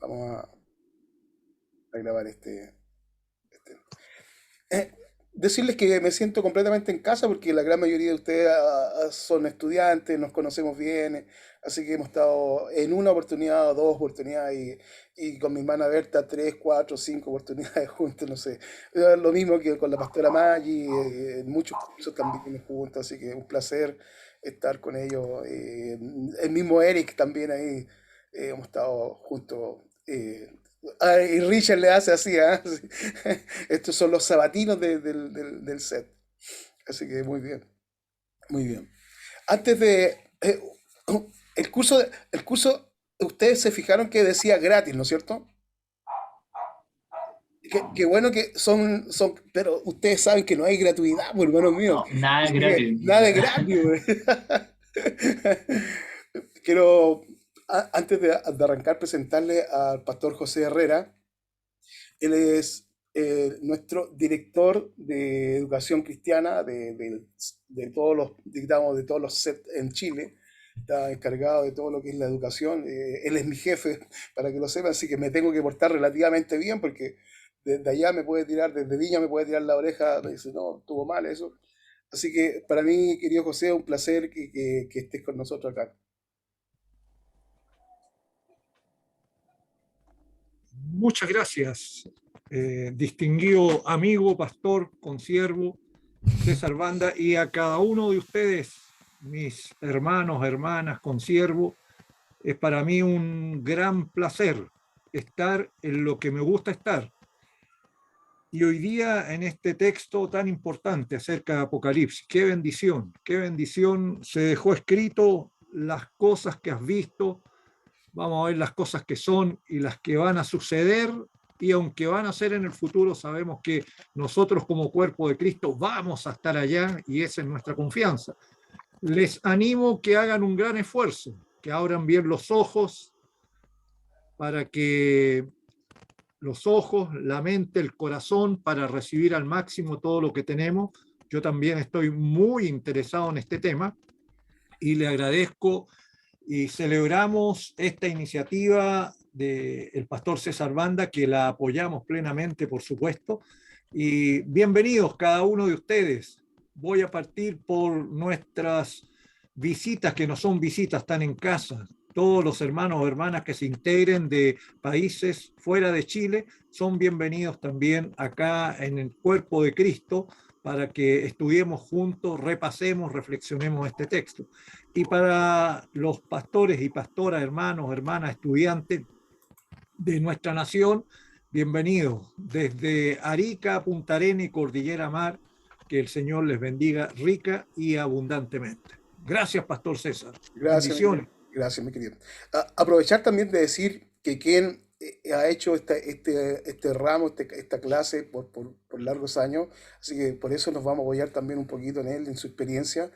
Vamos a grabar este. Eh, Decirles que me siento completamente en casa porque la gran mayoría de ustedes son estudiantes, nos conocemos bien, así que hemos estado en una oportunidad o dos oportunidades y con mi hermana Berta tres, cuatro, cinco oportunidades juntos, no sé. Lo mismo que con la pastora Maggi, en muchos cursos también juntos, así que un placer estar con ellos. El mismo Eric también ahí, hemos estado juntos. Y Richard le hace así, ¿ah? Sí. Estos son los sabatinos del set. Así que muy bien, muy bien. Antes de... el curso, ustedes se fijaron que decía gratis, ¿no es cierto? Qué bueno que pero ustedes saben que no hay gratuidad, pues, hermanos míos. No, nada Así que gratis. nada de gratis, güey. Quiero, antes de arrancar, presentarle al pastor José Herrera. Él es nuestro director de educación cristiana de todos los, digamos, de todos los SET en Chile. Está encargado de todo lo que es la educación. Él es mi jefe, para que lo sepan, así que me tengo que portar relativamente bien porque desde allá me puede tirar, desde Viña me puede tirar la oreja, me dice, no, estuvo mal eso. Así que para mí, querido José, es un placer que estés con nosotros acá. Muchas gracias, distinguido amigo, pastor, consiervo, César Banda, y a cada uno de ustedes, mis hermanos, hermanas, consiervo. Es para mí un gran placer estar en lo que me gusta estar. Y hoy día en este texto tan importante acerca de Apocalipsis, qué bendición se dejó escrito las cosas que has visto. Vamos a ver las cosas que son y las que van a suceder, y aunque van a ser en el futuro, sabemos que nosotros como cuerpo de Cristo vamos a estar allá y esa es nuestra confianza. Les animo que hagan un gran esfuerzo, que abran bien los ojos para que los ojos, la mente, el corazón, para recibir al máximo todo lo que tenemos. Yo también estoy muy interesado en este tema y le agradezco y celebramos esta iniciativa del pastor César Banda, que la apoyamos plenamente, por supuesto. Y bienvenidos cada uno de ustedes. Voy a partir por nuestras visitas, que no son visitas, están en casa. Todos los hermanos o hermanas que se integren de países fuera de Chile son bienvenidos también acá en el cuerpo de Cristo para que estudiemos juntos, repasemos, reflexionemos este texto. Y para los pastores y pastoras, hermanos, hermanas, estudiantes de nuestra nación, bienvenidos desde Arica, Punta Arenas y Cordillera Mar, que el Señor les bendiga rica y abundantemente. Gracias, Pastor César. Gracias, mi querido. Bendiciones. Gracias, mi querido. Aprovechar también de decir que quien ha hecho este ramo, esta clase por largos años, así que por eso nos vamos a apoyar también un poquito en él, en su experiencia.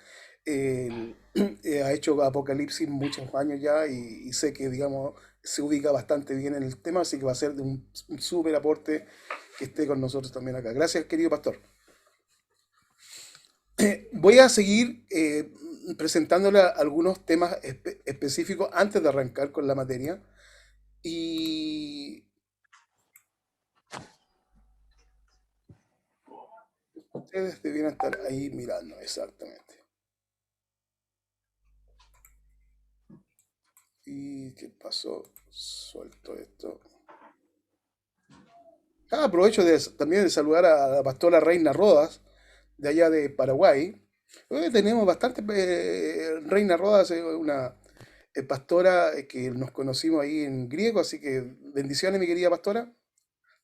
Ha hecho Apocalipsis muchos años ya y sé que, digamos, se ubica bastante bien en el tema, así que va a ser de un súper aporte que esté con nosotros también acá. Gracias, querido pastor. Voy a seguir presentándole algunos temas específicos antes de arrancar con la materia. Y ustedes debieran estar ahí mirando exactamente. ¿Y qué pasó? Suelto esto. Aprovecho también de saludar a la pastora Reina Rodas, de allá de Paraguay. Tenemos bastante. Reina Rodas es una pastora que nos conocimos ahí en griego, así que bendiciones, mi querida pastora.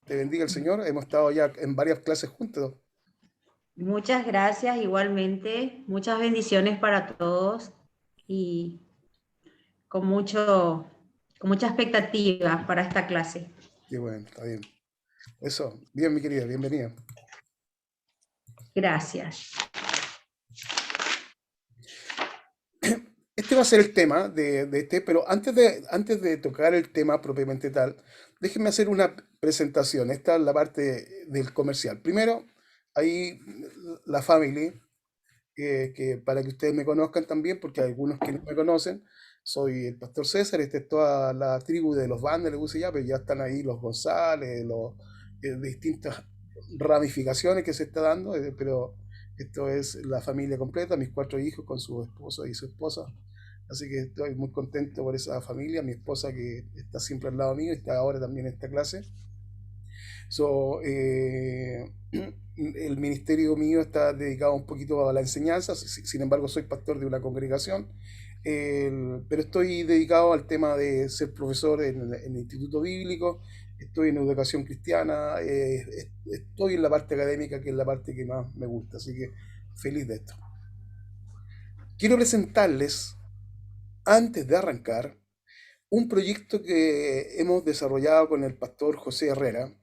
Te bendiga el Señor. Hemos estado ya en varias clases juntos. Muchas gracias igualmente, muchas bendiciones para todos y con con mucha expectativa para esta clase. Qué bueno, está bien. Eso, bien, mi querida, bienvenida. Gracias. Este va a ser el tema pero antes de tocar el tema propiamente tal, déjenme hacer una presentación. Esta es la parte del comercial. Primero, ahí la family, que para que ustedes me conozcan también, porque hay algunos que no me conocen. Soy el pastor César, esta es toda la tribu de los Bandes, le puse ya, pero ya están ahí los González, los distintas ramificaciones que se está dando, pero esto es la familia completa, mis 4 hijos con su esposo y su esposa. Así que estoy muy contento por esa familia, mi esposa que está siempre al lado mío, está ahora también en esta clase. So, el ministerio mío está dedicado un poquito a la enseñanza, sin embargo soy pastor de una congregación, pero estoy dedicado al tema de ser profesor en el Instituto Bíblico, estoy en educación cristiana, estoy en la parte académica, que es la parte que más me gusta, así que feliz de esto. Quiero presentarles, antes de arrancar, un proyecto que hemos desarrollado con el pastor José Herrera,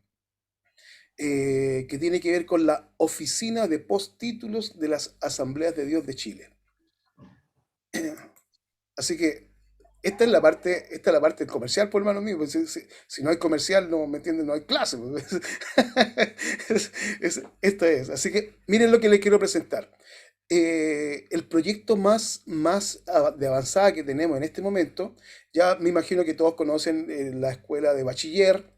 que tiene que ver con la oficina de posttítulos de las Asambleas de Dios de Chile. Así que esta es la parte comercial, por hermano mío. Pues, si no hay comercial, no me entienden, no hay clase. Pues. Esto es. Así que miren lo que les quiero presentar. El proyecto más de avanzada que tenemos en este momento, ya me imagino que todos conocen la escuela de bachiller,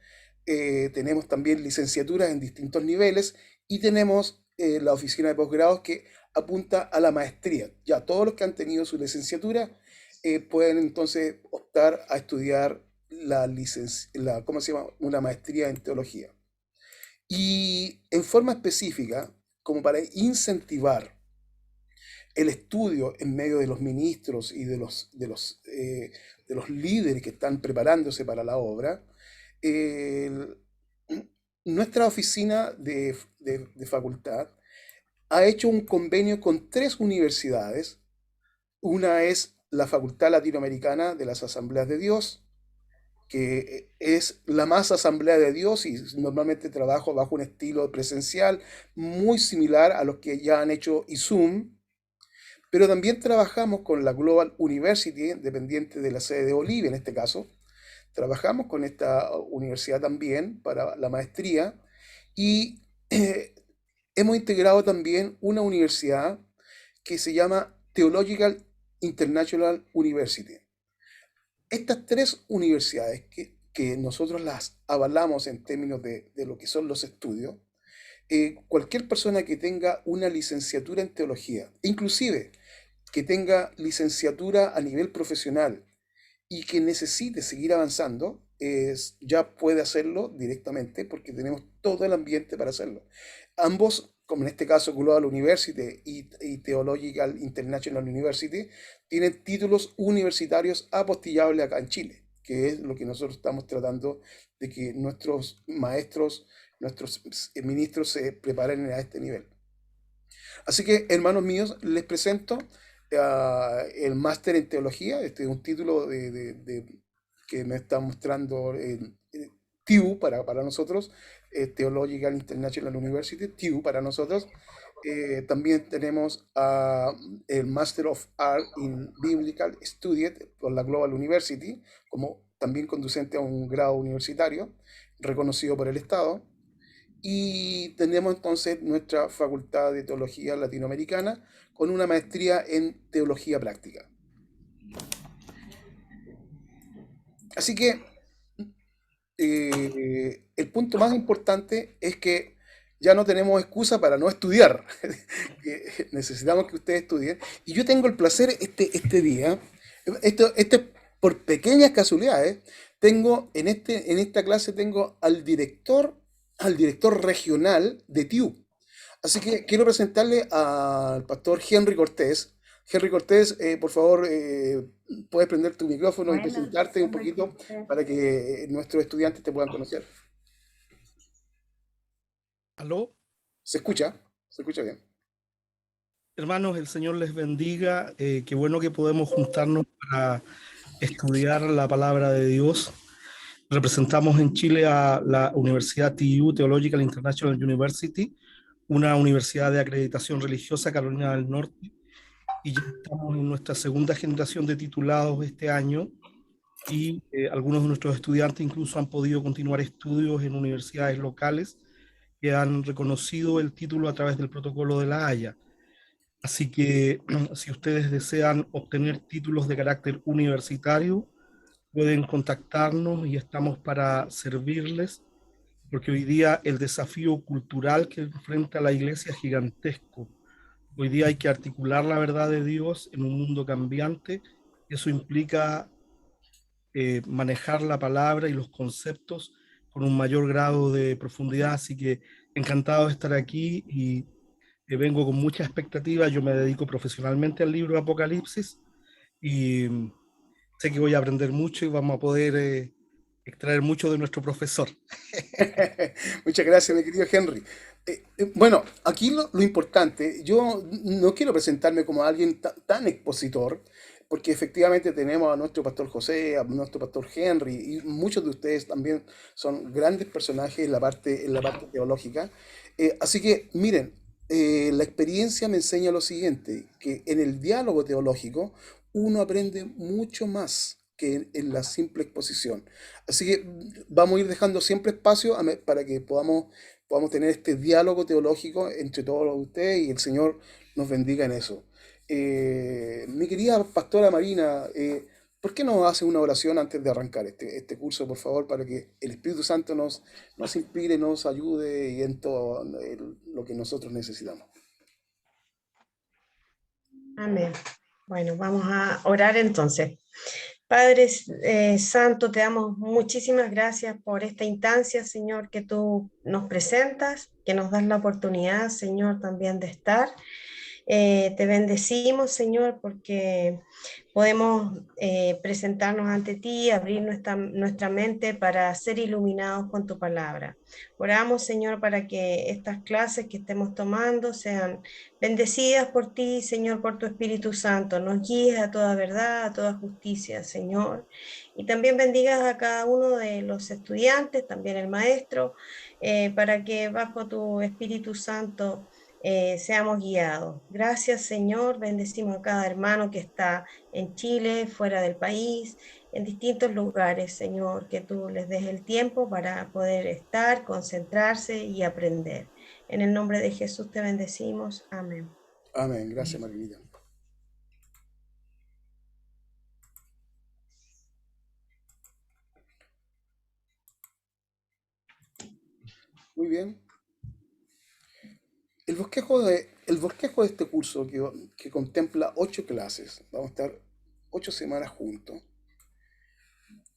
tenemos también licenciaturas en distintos niveles y tenemos la oficina de posgrados que apunta a la maestría. Ya todos los que han tenido su licenciatura pueden entonces optar a estudiar ¿cómo se llama? Una maestría en teología. Y en forma específica, como para incentivar el estudio en medio de los ministros y de los líderes que están preparándose para la obra, el- nuestra oficina de facultad ha hecho un convenio con 3 universidades. Una es la Facultad Latinoamericana de las Asambleas de Dios, que es la más Asamblea de Dios y normalmente trabajo bajo un estilo presencial muy similar a los que ya han hecho ISUM, pero también trabajamos con la Global University, dependiente de la sede de Bolivia en este caso. Trabajamos con esta universidad también para la maestría y hemos integrado también una universidad que se llama Theological International University. Estas 3 universidades que nosotros las avalamos en términos de lo que son los estudios, cualquier persona que tenga una licenciatura en teología, inclusive que tenga licenciatura a nivel profesional y que necesite seguir avanzando, ya puede hacerlo directamente porque tenemos todo el ambiente para hacerlo. Ambos, como en este caso Global University y Theological International University, tienen títulos universitarios apostillables acá en Chile, que es lo que nosotros estamos tratando de que nuestros maestros, nuestros ministros se preparen a este nivel. Así que, hermanos míos, les presento el máster en teología. Este es un título que me está mostrando TIU para nosotros, Theological International University, TIU para nosotros. También tenemos el Master of Art in Biblical Studies por la Global University, como también conducente a un grado universitario reconocido por el Estado. Y tenemos entonces nuestra Facultad de Teología Latinoamericana con una maestría en Teología Práctica. Así que el punto más importante es que ya no tenemos excusa para no estudiar. Necesitamos que ustedes estudien. Y yo tengo el placer este día, esto por pequeñas casualidades, tengo en esta clase tengo al director regional de TIU. Así que quiero presentarle al pastor Henry Cortés. Henry Cortés, por favor, puedes prender tu micrófono y presentarte un poquito para que nuestros estudiantes te puedan conocer. ¿Aló? ¿Se escucha? ¿Se escucha bien? Hermanos, el Señor les bendiga. Qué bueno que podemos juntarnos para estudiar la palabra de Dios. Representamos en Chile a la Universidad TU, Theological International University, una universidad de acreditación religiosa Carolina del Norte, y ya estamos en nuestra segunda generación de titulados este año, y algunos de nuestros estudiantes incluso han podido continuar estudios en universidades locales que han reconocido el título a través del protocolo de La Haya. Así que si ustedes desean obtener títulos de carácter universitario, pueden contactarnos y estamos para servirles, porque hoy día el desafío cultural que enfrenta la iglesia es gigantesco. Hoy día hay que articular la verdad de Dios en un mundo cambiante. Eso implica manejar la palabra y los conceptos con un mayor grado de profundidad. Así que encantado de estar aquí y vengo con mucha expectativa. Yo me dedico profesionalmente al libro de Apocalipsis y sé que voy a aprender mucho y vamos a poder extraer mucho de nuestro profesor. Muchas gracias, mi querido Henry. Bueno, aquí lo importante, yo no quiero presentarme como alguien tan expositor, porque efectivamente tenemos a nuestro pastor José, a nuestro pastor Henry, y muchos de ustedes también son grandes personajes en la parte teológica. Así que, miren, la experiencia me enseña lo siguiente, que en el diálogo teológico uno aprende mucho más que en la simple exposición. Así que vamos a ir dejando siempre espacio para que podamos tener este diálogo teológico entre todos ustedes y el Señor nos bendiga en eso. Mi querida pastora Marina, ¿por qué no hace una oración antes de arrancar este curso, por favor, para que el Espíritu Santo nos inspire, nos ayude y en todo lo que nosotros necesitamos? Amén. Bueno, vamos a orar entonces. Padre Santo, te damos muchísimas gracias por esta instancia, Señor, que tú nos presentas, que nos das la oportunidad, Señor, también de estar. Te bendecimos, Señor, porque podemos presentarnos ante ti, abrir nuestra mente para ser iluminados con tu palabra. Oramos, Señor, para que estas clases que estemos tomando sean bendecidas por ti, Señor, por tu Espíritu Santo. Nos guíes a toda verdad, a toda justicia, Señor. Y también bendigas a cada uno de los estudiantes, también el maestro, para que bajo tu Espíritu Santo seamos guiados. Gracias, Señor. Bendecimos a cada hermano que está en Chile, fuera del país, en distintos lugares, Señor, que tú les des el tiempo para poder estar, concentrarse y aprender. En el nombre de Jesús te bendecimos. Amén. Amén. Gracias, Marinita. Muy bien. El bosquejo de este curso que contempla 8 clases, vamos a estar 8 semanas juntos,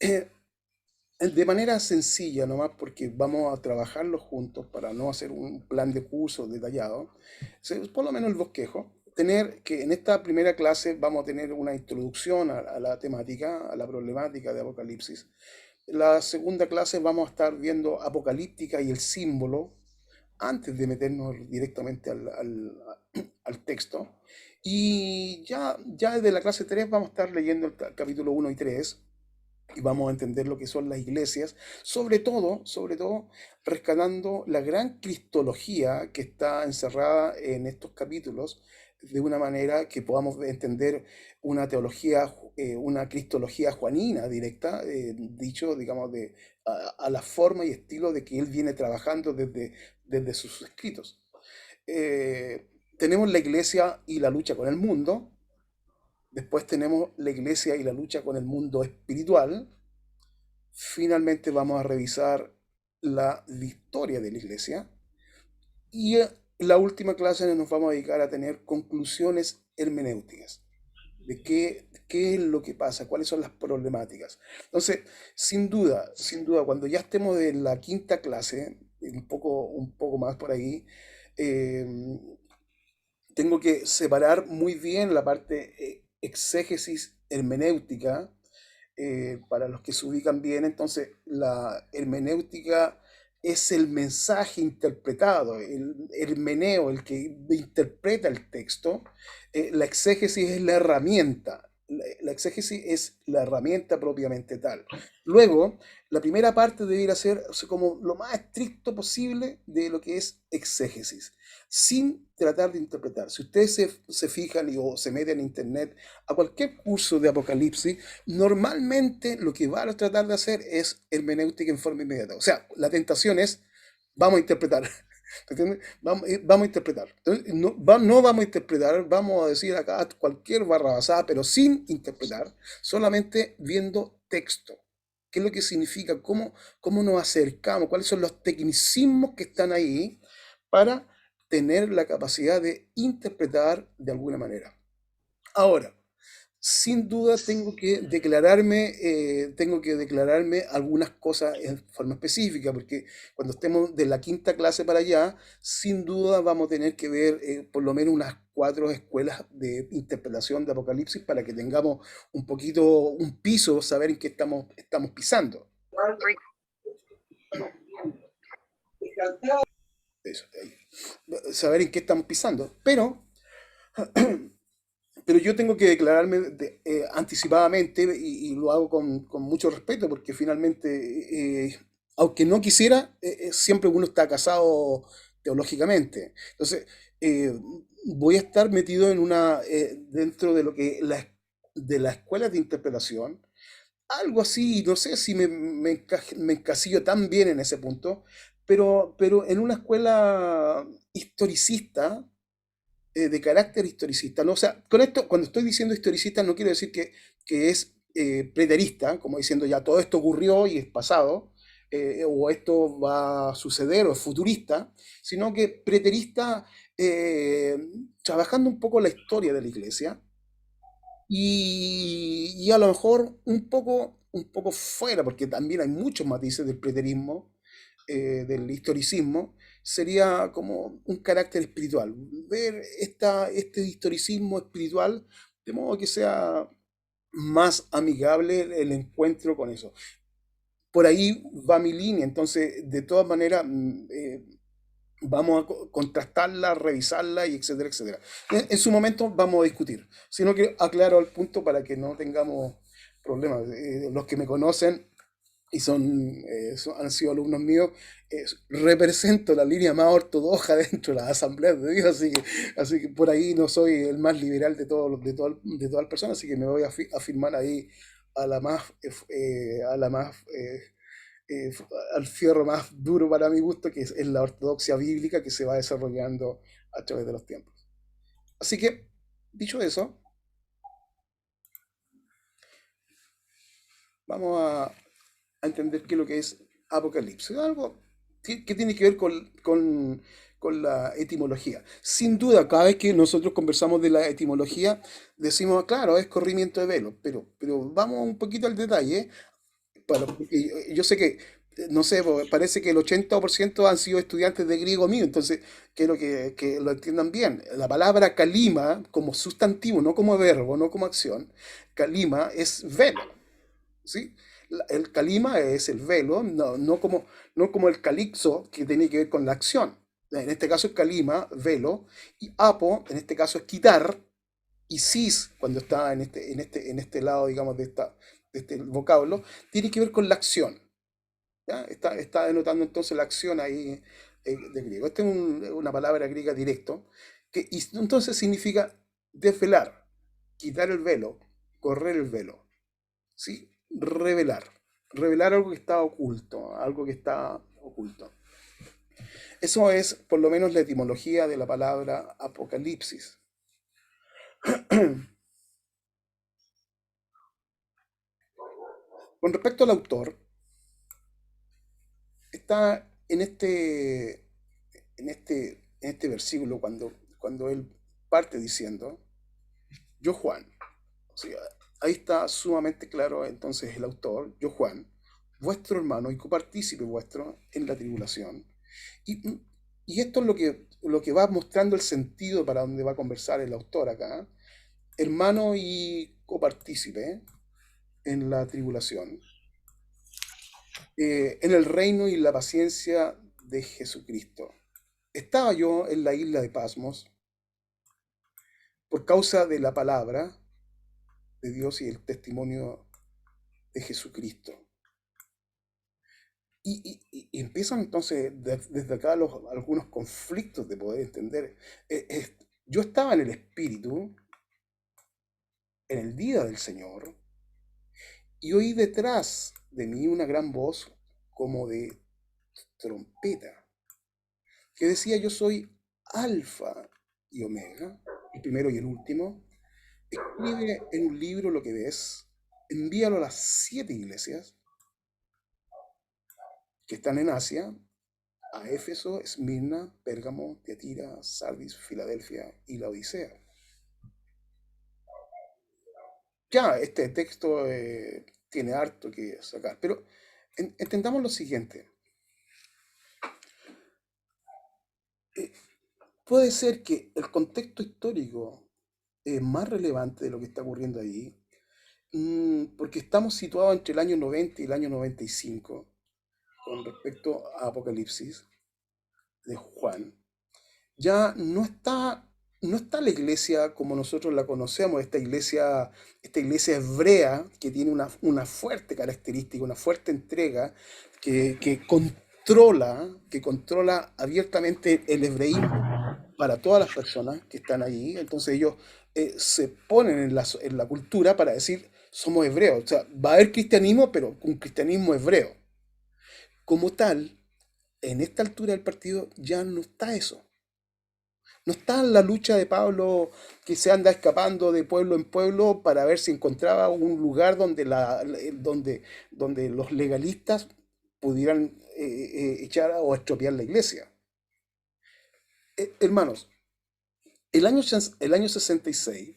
de manera sencilla nomás, porque vamos a trabajarlo juntos para no hacer un plan de curso detallado, por lo menos el bosquejo, tener que en esta primera clase vamos a tener una introducción a la temática, a la problemática de Apocalipsis. La segunda clase vamos a estar viendo Apocalíptica y el símbolo, antes de meternos directamente al texto. Y ya desde la clase 3 vamos a estar leyendo el capítulo 1 y 3 y vamos a entender lo que son las iglesias, sobre todo rescatando la gran cristología que está encerrada en estos capítulos, de una manera que podamos entender una teología, una cristología juanina directa, dicho, digamos, a la forma y estilo de que él viene trabajando desde sus escritos. Tenemos la iglesia y la lucha con el mundo. Después tenemos la iglesia y la lucha con el mundo espiritual. Finalmente vamos a revisar la historia de la iglesia. Y en la última clase nos vamos a dedicar a tener conclusiones hermenéuticas de qué es lo que pasa, cuáles son las problemáticas. Entonces, sin duda, cuando ya estemos en la quinta clase, un poco más por ahí, tengo que separar muy bien la parte exégesis hermenéutica, para los que se ubican bien. Entonces, la hermenéutica es el mensaje interpretado, el hermeneo, el que interpreta el texto. La exégesis es la herramienta. La exégesis es la herramienta propiamente tal. Luego, la primera parte debe ir a ser, o sea, como lo más estricto posible de lo que es exégesis, sin tratar de interpretar. Si ustedes se fijan o se meten en internet a cualquier curso de Apocalipsis, normalmente lo que va a tratar de hacer es hermenéutica en forma inmediata. O sea, la tentación es, vamos a interpretar. ¿Entiendes? Vamos a interpretar. Entonces, no vamos a interpretar, vamos a decir acá cualquier barrabasada, pero sin interpretar, solamente viendo texto. ¿Qué es lo que significa? ¿Cómo nos acercamos? ¿Cuáles son los tecnicismos que están ahí para tener la capacidad de interpretar de alguna manera? Ahora, sin duda tengo que declararme algunas cosas en forma específica, porque cuando estemos de la quinta clase para allá, sin duda vamos a tener que ver por lo menos unas 4 escuelas de interpretación de Apocalipsis para que tengamos un poquito, un piso, saber en qué estamos pisando. Eso, ahí. Saber en qué estamos pisando. Pero yo tengo que declararme anticipadamente y lo hago con mucho respeto porque finalmente, aunque no quisiera, siempre uno está casado teológicamente. Entonces, eh, voy a estar metido dentro de lo que de la escuela de interpretación, algo así, no sé si me encasillo tan bien en ese punto, pero en una escuela historicista, de carácter historicista, ¿no? O sea, con esto, cuando estoy diciendo historicista, no quiero decir que es preterista, como diciendo ya todo esto ocurrió y es pasado, o esto va a suceder, o es futurista, sino que preterista, trabajando un poco la historia de la iglesia y a lo mejor un poco fuera, porque también hay muchos matices del preterismo, del historicismo, sería como un carácter espiritual. Ver este historicismo espiritual de modo que sea más amigable el encuentro con eso. Por ahí va mi línea, entonces de todas maneras vamos a contrastarla, revisarla y etcétera, etcétera. En su momento vamos a discutir, sino que aclaro el punto para que no tengamos problemas. Los que me conocen y han sido alumnos míos, represento la línea más ortodoxa dentro de las asambleas de Dios, así que por ahí no soy el más liberal de todas las personas, así que me voy a firmar ahí a la más, a la más eh, al fierro más duro para mi gusto, que es la ortodoxia bíblica que se va desarrollando a través de los tiempos. Así que, dicho eso, vamos a entender qué es lo que es Apocalipsis. Algo que tiene que ver con la etimología. Sin duda, cada vez que nosotros conversamos de la etimología, decimos, claro, es corrimiento de velo, pero vamos un poquito al detalle. Porque yo sé que, no sé, parece que el 80% han sido estudiantes de griego mío, entonces quiero que lo entiendan bien. La palabra kalima, como sustantivo, no como verbo, no como acción, kalima es velo, ¿sí? El kalima es el velo, no como el calixo, que tiene que ver con la acción. En este caso es kalima, velo, y apo, en este caso es quitar, y cis, cuando está en este lado, digamos, de este vocablo, tiene que ver con la acción. ¿Ya? Está denotando entonces la acción ahí de griego. Esta es una palabra griega directo, y entonces significa desvelar, quitar el velo, correr el velo, ¿sí? Revelar. Revelar algo que está oculto, algo que está oculto. Eso es por lo menos la etimología de la palabra apocalipsis. Con respecto al autor, está en este versículo cuando él parte diciendo, yo Juan, o sea, ahí está sumamente claro entonces el autor, yo Juan, vuestro hermano y copartícipe vuestro en la tribulación. Y, y esto es lo que va mostrando el sentido para donde va a conversar el autor acá, hermano y copartícipe en la tribulación, en el reino y la paciencia de Jesucristo. Estaba yo en la isla de Pasmos por causa de la palabra de Dios y el testimonio de Jesucristo. Y empiezan entonces desde acá algunos conflictos de poder entender. Yo estaba en el Espíritu en el día del Señor y oí detrás de mí una gran voz como de trompeta. que decía: yo soy Alfa y Omega, el primero y el último. Escribe en un libro lo que ves, envíalo a las 7 iglesias que están en Asia, a Éfeso, Esmirna, Pérgamo, Tiatira, Sardis, Filadelfia y la Odisea. Ya, este texto tiene harto que sacar, pero entendamos lo siguiente. Eh, puede ser que el contexto histórico es más relevante de lo que está ocurriendo ahí, porque estamos situados entre el año 90 y el año 95 con respecto a Apocalipsis de Juan. Ya no está la iglesia como nosotros la conocemos, esta iglesia hebrea que tiene una fuerte característica, una fuerte entrega, que controla abiertamente el hebreísmo para todas las personas que están allí. Entonces ellos se ponen en la cultura para decir: somos hebreos. O sea, va a haber cristianismo, pero un cristianismo hebreo. Como tal, en esta altura del partido ya no está eso. No está en la lucha de Pablo, que se anda escapando de pueblo en pueblo para ver si encontraba un lugar donde los legalistas pudieran echar o estropear la iglesia. Hermanos, el año 66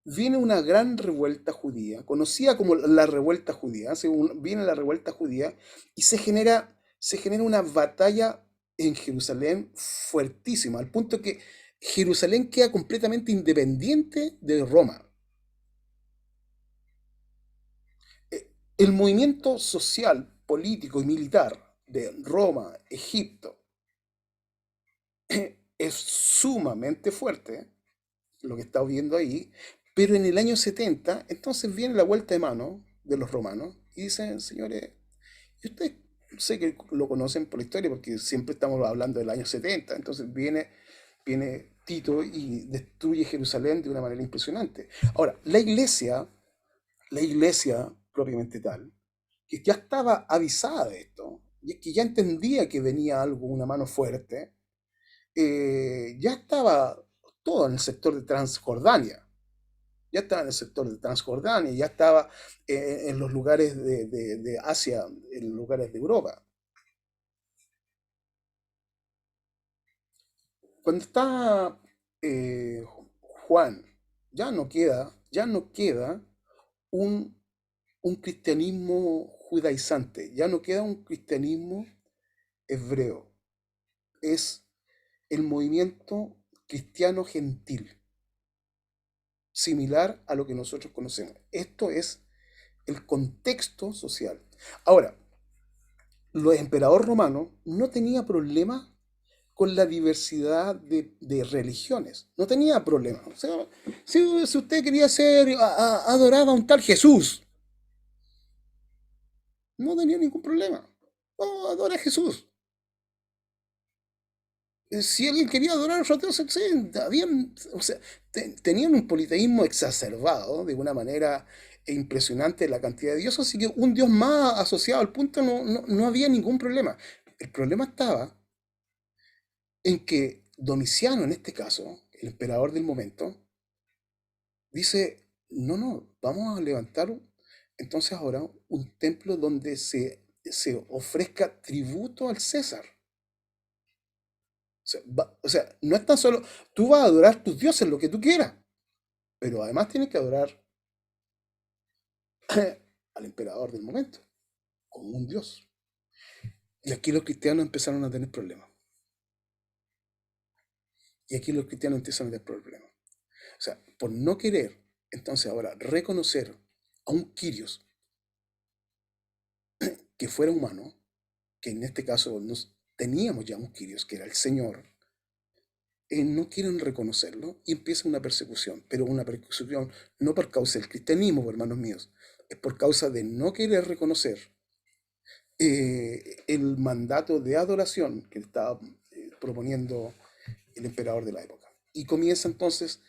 viene una gran revuelta judía, conocida como la revuelta judía. Viene la revuelta judía y se genera una batalla en Jerusalén fuertísima, al punto que Jerusalén queda completamente independiente de Roma. El movimiento social, político y militar de Roma, Egipto, es sumamente fuerte, lo que estamos viendo ahí, pero en el año 70, entonces viene la vuelta de mano de los romanos y dicen: señores, y ustedes sé que lo conocen por la historia, porque siempre estamos hablando del año 70, entonces viene Tito y destruye Jerusalén de una manera impresionante. Ahora, la iglesia propiamente tal, que ya estaba avisada de esto, y que ya entendía que venía algo, una mano fuerte, ya estaba todo en el sector de Transjordania. Ya estaba en el sector de Transjordania, ya estaba en los lugares de Asia, en los lugares de Europa. Cuando está eh, Juan, ya no queda un, un cristianismo judaizante, ya no queda un cristianismo hebreo. Es el movimiento cristiano gentil, similar a lo que nosotros conocemos. Esto es el contexto social. Ahora, los emperadores romanos no tenían problema con la diversidad de religiones. No tenía problema. O sea, si usted quería adorar a un tal Jesús, no tenía ningún problema. Oh, adora a Jesús. Si alguien quería adorar a otros dioses, sí, o sea, tenían un politeísmo exacerbado de una manera impresionante la cantidad de dioses, así que un dios más asociado al punto no había ningún problema. El problema estaba en que Domiciano, en este caso, el emperador del momento, dice: no, no, vamos a levantar entonces ahora un templo donde se ofrezca tributo al César. O sea, no es tan solo, tú vas a adorar tus dioses, lo que tú quieras, pero además tienes que adorar al emperador del momento, como un dios. Y aquí los cristianos empezaron a tener problemas. Y aquí los cristianos empiezan a tener problemas. O sea, por no querer, entonces ahora, reconocer a un Kyrios que fuera humano, que en este caso teníamos ya un Kyrios, que era el Señor, no quieren reconocerlo y empieza una persecución, pero una persecución no por causa del cristianismo, hermanos míos, es por causa de no querer reconocer el mandato de adoración que estaba proponiendo el emperador de la época. Y comienza entonces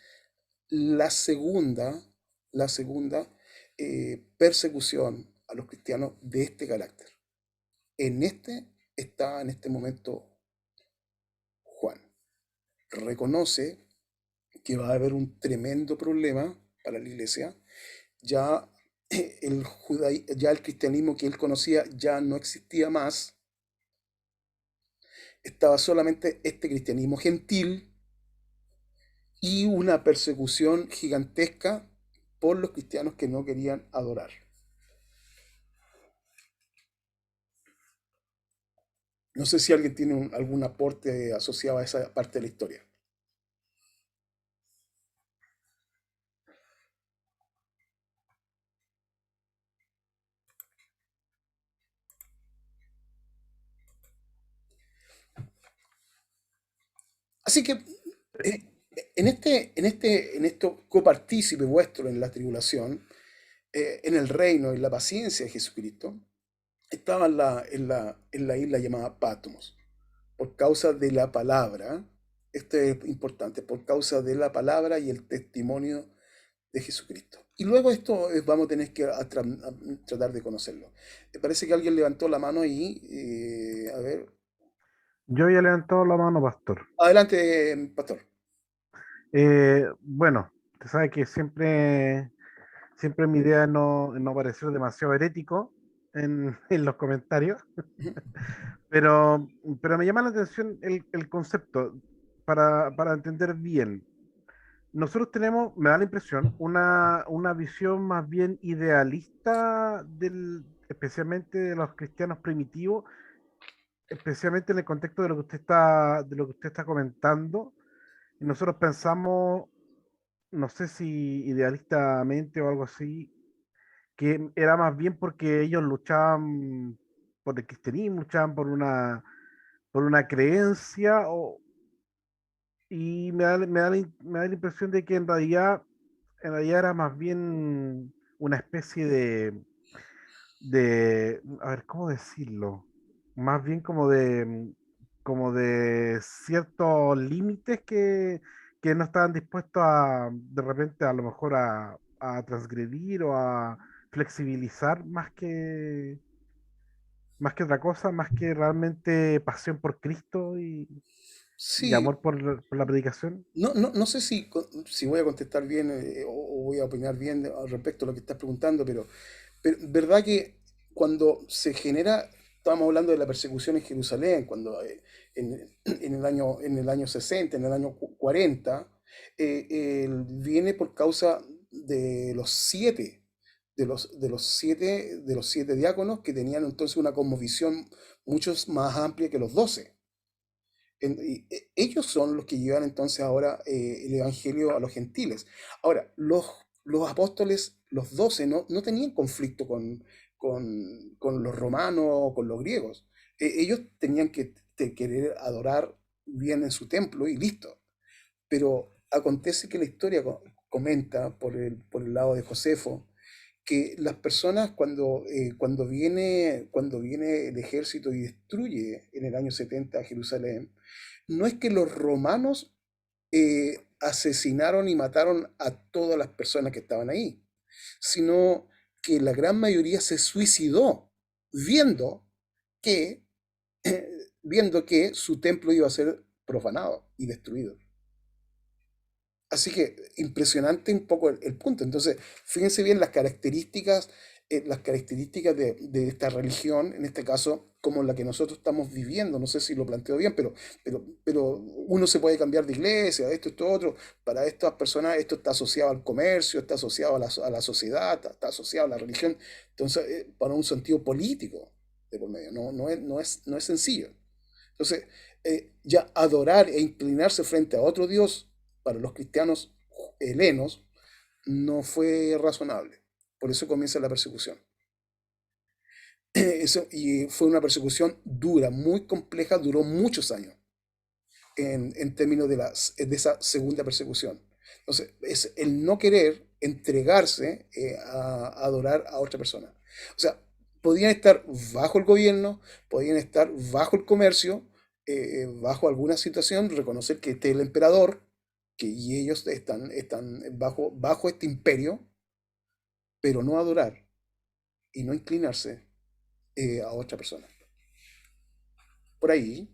la segunda persecución a los cristianos de este carácter. En este momento reconoce que va a haber un tremendo problema para la iglesia. Ya ya el cristianismo que él conocía ya no existía más. Estaba solamente este cristianismo gentil y una persecución gigantesca por los cristianos que no querían adorar. No sé si alguien tiene algún aporte asociado a esa parte de la historia. Así que eh, en esto copartícipe vuestro en la tribulación, en el reino y la paciencia de Jesucristo, estaba en la isla llamada Patmos, por causa de la palabra. Esto es importante, por causa de la palabra y el testimonio de Jesucristo. Y luego esto vamos a tener que a tratar de conocerlo. Me parece que alguien levantó la mano ahí. A ver. Yo ya he levantado la mano, pastor. Adelante, pastor. Bueno, usted sabe que siempre mi idea es no parecer demasiado herético en los comentarios, pero, pero me llama la atención el concepto para entender bien. Nosotros tenemos, me da la impresión, una visión más bien idealista especialmente de los cristianos primitivos, especialmente en el contexto de lo que usted está comentando. Y nosotros pensamos, no sé si idealistamente o algo así, que era más bien porque ellos luchaban por el cristianismo, luchaban por una creencia, y me da la impresión de que en realidad era más bien una especie a ver, ¿cómo decirlo? Más bien como de ciertos límites que no estaban dispuestos de repente, a lo mejor a transgredir o a flexibilizar más que otra cosa, más que realmente pasión por Cristo y Sí, amor por la predicación. no sé si voy a contestar bien o voy a opinar bien al respecto a lo que estás preguntando, pero verdad que cuando se genera, estábamos hablando de la persecución en Jerusalén, cuando en el año 60, en el año 40, viene por causa de los siete, de los siete diáconos que tenían entonces una cosmovisión mucho más amplia que los 12. Ellos son los que llevan entonces ahora el Evangelio a los gentiles. Ahora, los apóstoles, los 12, no tenían conflicto con los romanos o con los griegos. Ellos tenían que querer adorar bien en su templo y listo. Pero acontece que la historia comenta por el lado de Josefo que las personas cuando viene el ejército y destruye en el año 70 a Jerusalén, no es que los romanos asesinaron y mataron a todas las personas que estaban ahí, sino que la gran mayoría se suicidó viendo que, viendo que su templo iba a ser profanado y destruido. Así que impresionante un poco el punto. Entonces, fíjense bien las características de esta religión, en este caso, como la que nosotros estamos viviendo. No sé si lo planteo bien, pero uno se puede cambiar de iglesia, esto, otro. Para estas personas esto está asociado al comercio, está asociado a la sociedad, está asociado a la religión. Entonces, para un sentido político de por medio, no es sencillo. Entonces, ya adorar e inclinarse frente a otro Dios para los cristianos helenos no fue razonable. Por eso comienza la persecución. Y fue una persecución dura, muy compleja, duró muchos años en términos de esa segunda persecución. Entonces, es el no querer entregarse a adorar a otra persona. O sea, podían estar bajo el gobierno, podían estar bajo el comercio, bajo alguna situación, reconocer que este es el emperador, y ellos están bajo este imperio, pero no adorar y no inclinarse a otra persona. Por ahí.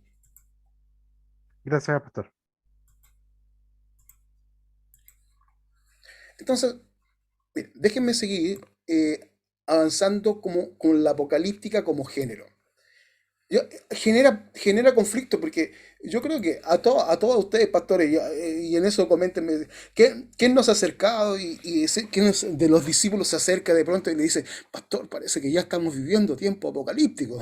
Gracias, pastor. Entonces, miren, déjenme seguir avanzando como, con la apocalíptica como género. Genera conflicto porque yo creo que a todos ustedes, pastores, y en eso coméntenme, ¿quién nos ha acercado quién de los discípulos se acerca de pronto y le dice, pastor, parece que ya estamos viviendo tiempo apocalíptico,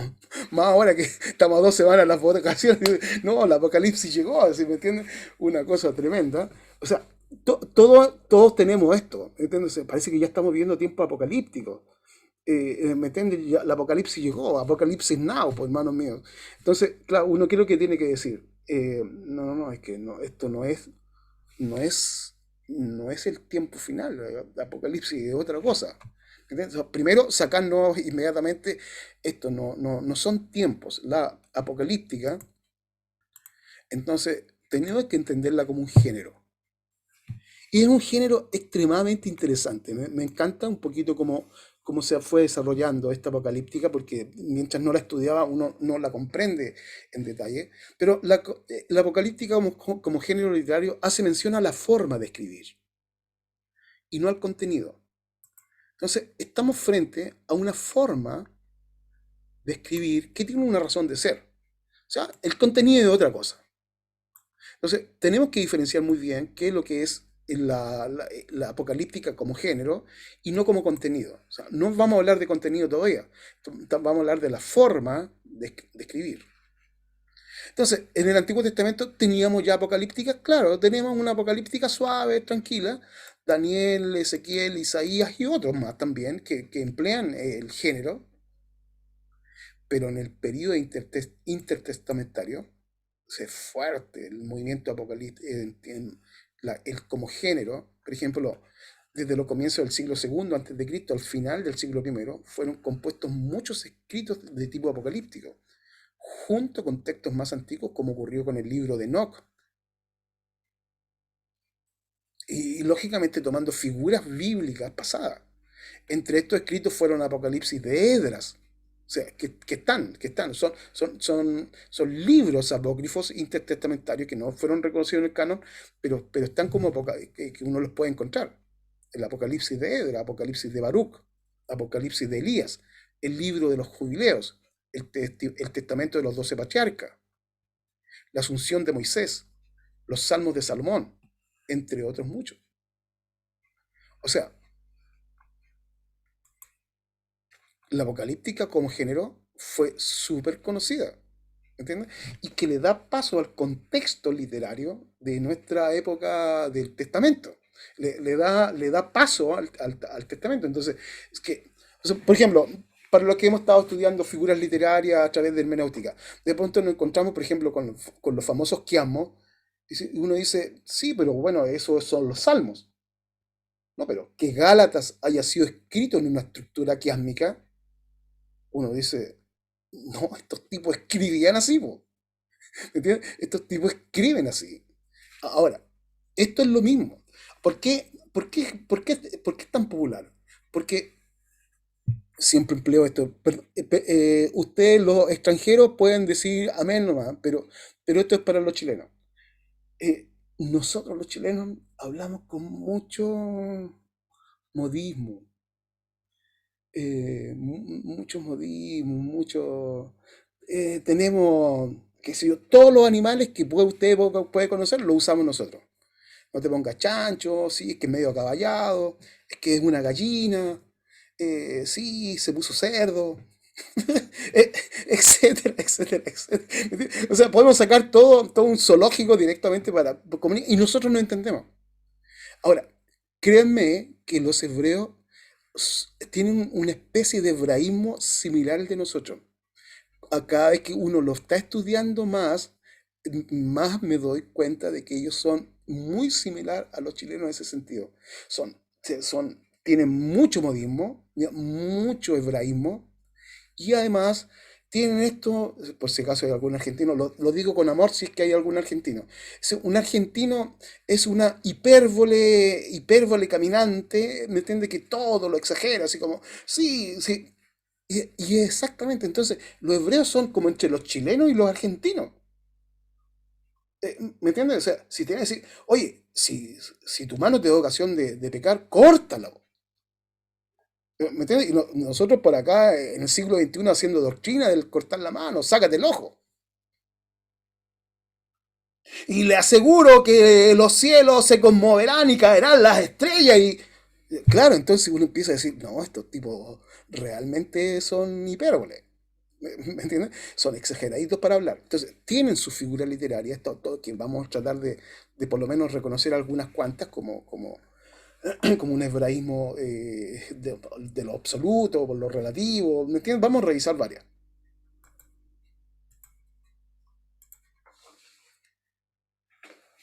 más ahora que estamos a 2 semanas en las vacaciones, no, el apocalipsis llegó, así, ¿me entienden? Una cosa tremenda. O sea, todos tenemos esto, ¿entiendes? Parece que ya estamos viviendo tiempo apocalíptico. ¿Me entiendes? Ya el apocalipsis llegó, apocalipsis now, pues hermanos míos. Entonces, claro, uno creo que tiene que decir, no, es que no, esto no es el tiempo final, el apocalipsis es otra cosa. ¿Entiendes? O sea, primero, sacarnos inmediatamente, esto no son tiempos, la apocalíptica, entonces tenemos que entenderla como un género. Y es un género extremadamente interesante. Me encanta un poquito cómo se fue desarrollando esta apocalíptica, porque mientras no la estudiaba uno no la comprende en detalle. Pero la apocalíptica como género literario hace mención a la forma de escribir y no al contenido. Entonces, estamos frente a una forma de escribir que tiene una razón de ser. O sea, el contenido es otra cosa. Entonces, tenemos que diferenciar muy bien qué es lo que es la apocalíptica como género y no como contenido. O sea, no vamos a hablar de contenido todavía, vamos a hablar de la forma de escribir. Entonces, en el Antiguo Testamento teníamos ya apocalípticas, claro, teníamos una apocalíptica suave, tranquila, Daniel, Ezequiel, Isaías y otros más también que emplean el género, pero en el periodo intertestamentario, es fuerte el movimiento apocalíptico como género. Por ejemplo, desde los comienzos del siglo II antes de Cristo al final del siglo I, fueron compuestos muchos escritos de tipo apocalíptico, junto con textos más antiguos, como ocurrió con el libro de Enoch. Y lógicamente tomando figuras bíblicas pasadas. Entre estos escritos fueron Apocalipsis de Esdras. O sea, que están, son libros apócrifos intertestamentarios que no fueron reconocidos en el canon, pero están como que uno los puede encontrar. El Apocalipsis de Esdras, Apocalipsis de Baruch, Apocalipsis de Elías, el libro de los jubileos, el testamento de los 12 patriarcas, la asunción de Moisés, los salmos de Salomón, entre otros muchos. O sea, la apocalíptica como género fue súper conocida, ¿entiendes? Y que le da paso al contexto literario de nuestra época del Testamento. Le da paso al Testamento. Entonces, es que, o sea, por ejemplo, para los que hemos estado estudiando figuras literarias a través de hermenéutica, de pronto nos encontramos, por ejemplo, con los famosos quiasmos, y uno dice, sí, pero bueno, esos son los salmos. No, pero que Gálatas haya sido escrito en una estructura quiásmica, uno dice, no, estos tipos escribían así, po. ¿Entiendes? Estos tipos escriben así. Ahora, esto es lo mismo. ¿Por qué es tan popular? Porque siempre empleo esto. Ustedes, los extranjeros, pueden decir amén nomás, pero esto es para los chilenos. Nosotros los chilenos hablamos con mucho modismo, muchos modismos, tenemos, qué sé yo, todos los animales que puede conocer, los usamos nosotros. No te pongas chancho, sí, es que es medio acaballado, es que es una gallina, sí, se puso cerdo, etcétera, etcétera, etcétera. O sea, podemos sacar todo un zoológico directamente para comunicar, y nosotros no entendemos. Ahora, créanme que los hebreos tienen una especie de hebraísmo similar al de nosotros. A cada vez que uno lo está estudiando más me doy cuenta de que ellos son muy similar a los chilenos en ese sentido. Tienen mucho modismo, mucho hebraísmo, y además tienen esto, por si acaso hay algún argentino, lo digo con amor si es que hay algún argentino. Un argentino es una hipérbole caminante, ¿me entiende? Que todo lo exagera, así como, sí, sí. Y exactamente, entonces, los hebreos son como entre los chilenos y los argentinos. ¿Me entiendes? O sea, si tienes que decir, oye, si tu mano te da ocasión de pecar, córtala. ¿Me entiendes? Y nosotros por acá, en el siglo XXI, haciendo doctrina del cortar la mano, sácate el ojo. Y le aseguro que los cielos se conmoverán y caerán las estrellas. Y claro, entonces uno empieza a decir, no, estos tipos realmente son hipérboles. ¿Me entiendes? Son exageraditos para hablar. Entonces, tienen su figura literaria, esto que vamos a tratar de por lo menos reconocer algunas cuantas como un hebraísmo de lo absoluto, por lo relativo. ¿Me entiendes? Vamos a revisar varias.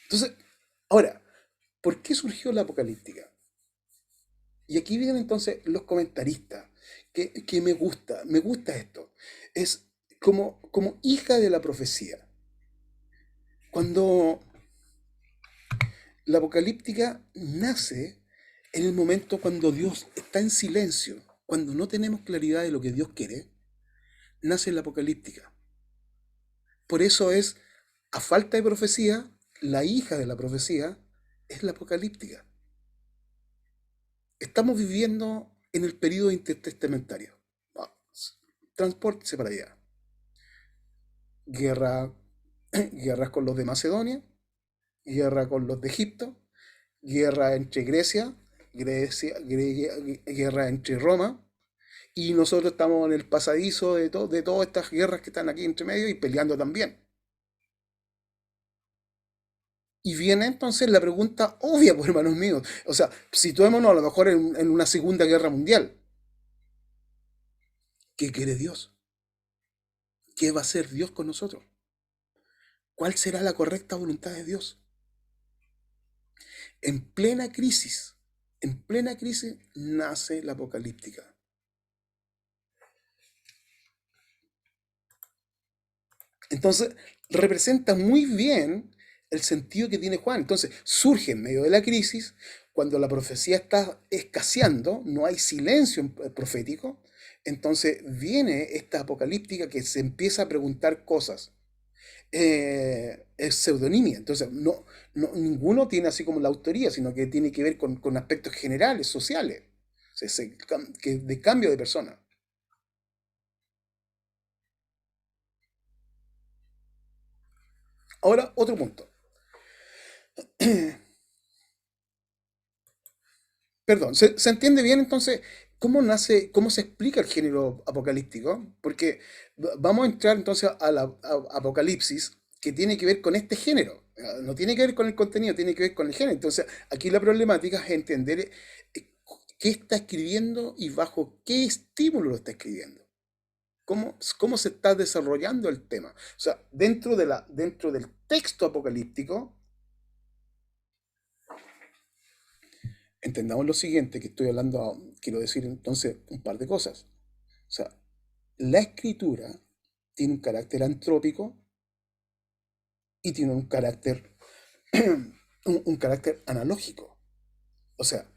Entonces, ahora, ¿por qué surgió la apocalíptica? Y aquí vienen entonces los comentaristas, que me gusta esto. Es como hija de la profecía. Cuando la apocalíptica nace en el momento cuando Dios está en silencio, cuando no tenemos claridad de lo que Dios quiere, nace la apocalíptica. Por eso es, a falta de profecía, la hija de la profecía es la apocalíptica. Estamos viviendo en el periodo intertestamentario. Transpórtese para allá. Guerras con los de Macedonia, guerra con los de Egipto, guerra entre guerra entre Roma, y nosotros estamos en el pasadizo de todas estas guerras que están aquí entre medio y peleando también. Y viene entonces la pregunta obvia, pues, hermanos míos. O sea, situémonos a lo mejor en una Segunda Guerra Mundial. ¿Qué quiere Dios? ¿Qué va a hacer Dios con nosotros? ¿Cuál será la correcta voluntad de Dios? En plena crisis nace la apocalíptica. Entonces, representa muy bien el sentido que tiene Juan. Entonces, surge en medio de la crisis, cuando la profecía está escaseando, no hay silencio profético, entonces viene esta apocalíptica que se empieza a preguntar cosas. Es pseudonimia, entonces ninguno tiene así como la autoría, sino que tiene que ver con aspectos generales, sociales, o sea, de cambio de persona. Ahora, otro punto. Perdón, ¿se entiende bien entonces cómo nace, cómo se explica el género apocalíptico? Porque vamos a entrar entonces a la apocalipsis que tiene que ver con este género. No tiene que ver con el contenido, tiene que ver con el género. Entonces, aquí la problemática es entender qué está escribiendo y bajo qué estímulo lo está escribiendo. ¿Cómo se está desarrollando el tema? O sea, dentro del texto apocalíptico, entendamos lo siguiente, que estoy hablando, quiero decir entonces un par de cosas. O sea, la escritura tiene un carácter antrópico y tiene un carácter, un carácter analógico. O sea,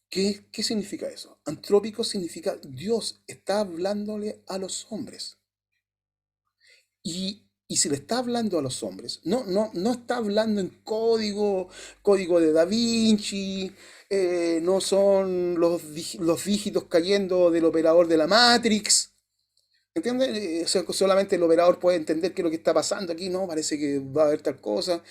¿qué significa eso? Antrópico significa Dios está hablándole a los hombres. Y si le está hablando a los hombres, no está hablando en código de Da Vinci, no son los dígitos cayendo del operador de la Matrix. ¿Entiendes? O sea, solamente el operador puede entender qué es lo que está pasando aquí, no, parece que va a haber tal cosa.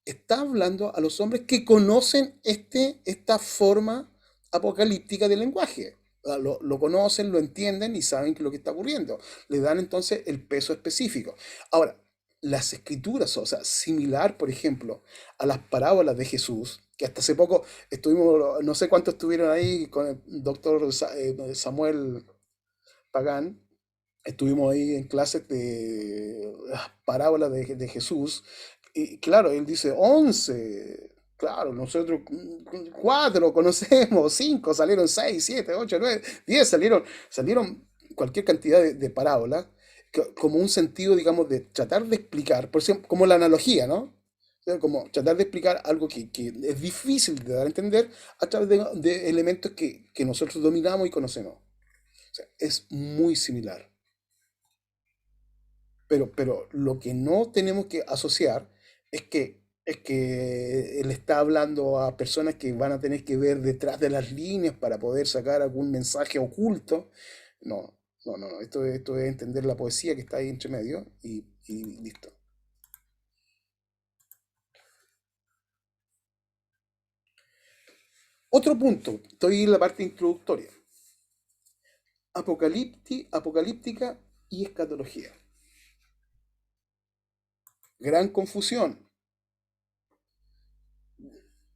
Está hablando a los hombres que conocen esta forma apocalíptica del lenguaje. Lo conocen, lo entienden y saben qué es lo que está ocurriendo. Le dan entonces el peso específico. Ahora, las escrituras, o sea, similar, por ejemplo, a las parábolas de Jesús, que hasta hace poco estuvimos, no sé cuántos estuvieron ahí con el doctor Samuel Pagán, estuvimos ahí en clases de las parábolas de Jesús, y claro, él dice 11, claro, nosotros 4 conocemos, 5, salieron 6, 7, 8, 9, 10, salieron cualquier cantidad de parábolas, como un sentido, digamos, de tratar de explicar, por ejemplo, como la analogía, ¿no? O sea, como tratar de explicar algo que es difícil de dar a entender a través de elementos que nosotros dominamos y conocemos. O sea, es muy similar. Pero lo que no tenemos que asociar es que Es que él está hablando a personas que van a tener que ver detrás de las líneas para poder sacar algún mensaje oculto. No, no. Esto es entender la poesía que está ahí entre medio y listo. Otro punto, estoy en la parte introductoria. Apocalíptica y escatología. Gran confusión.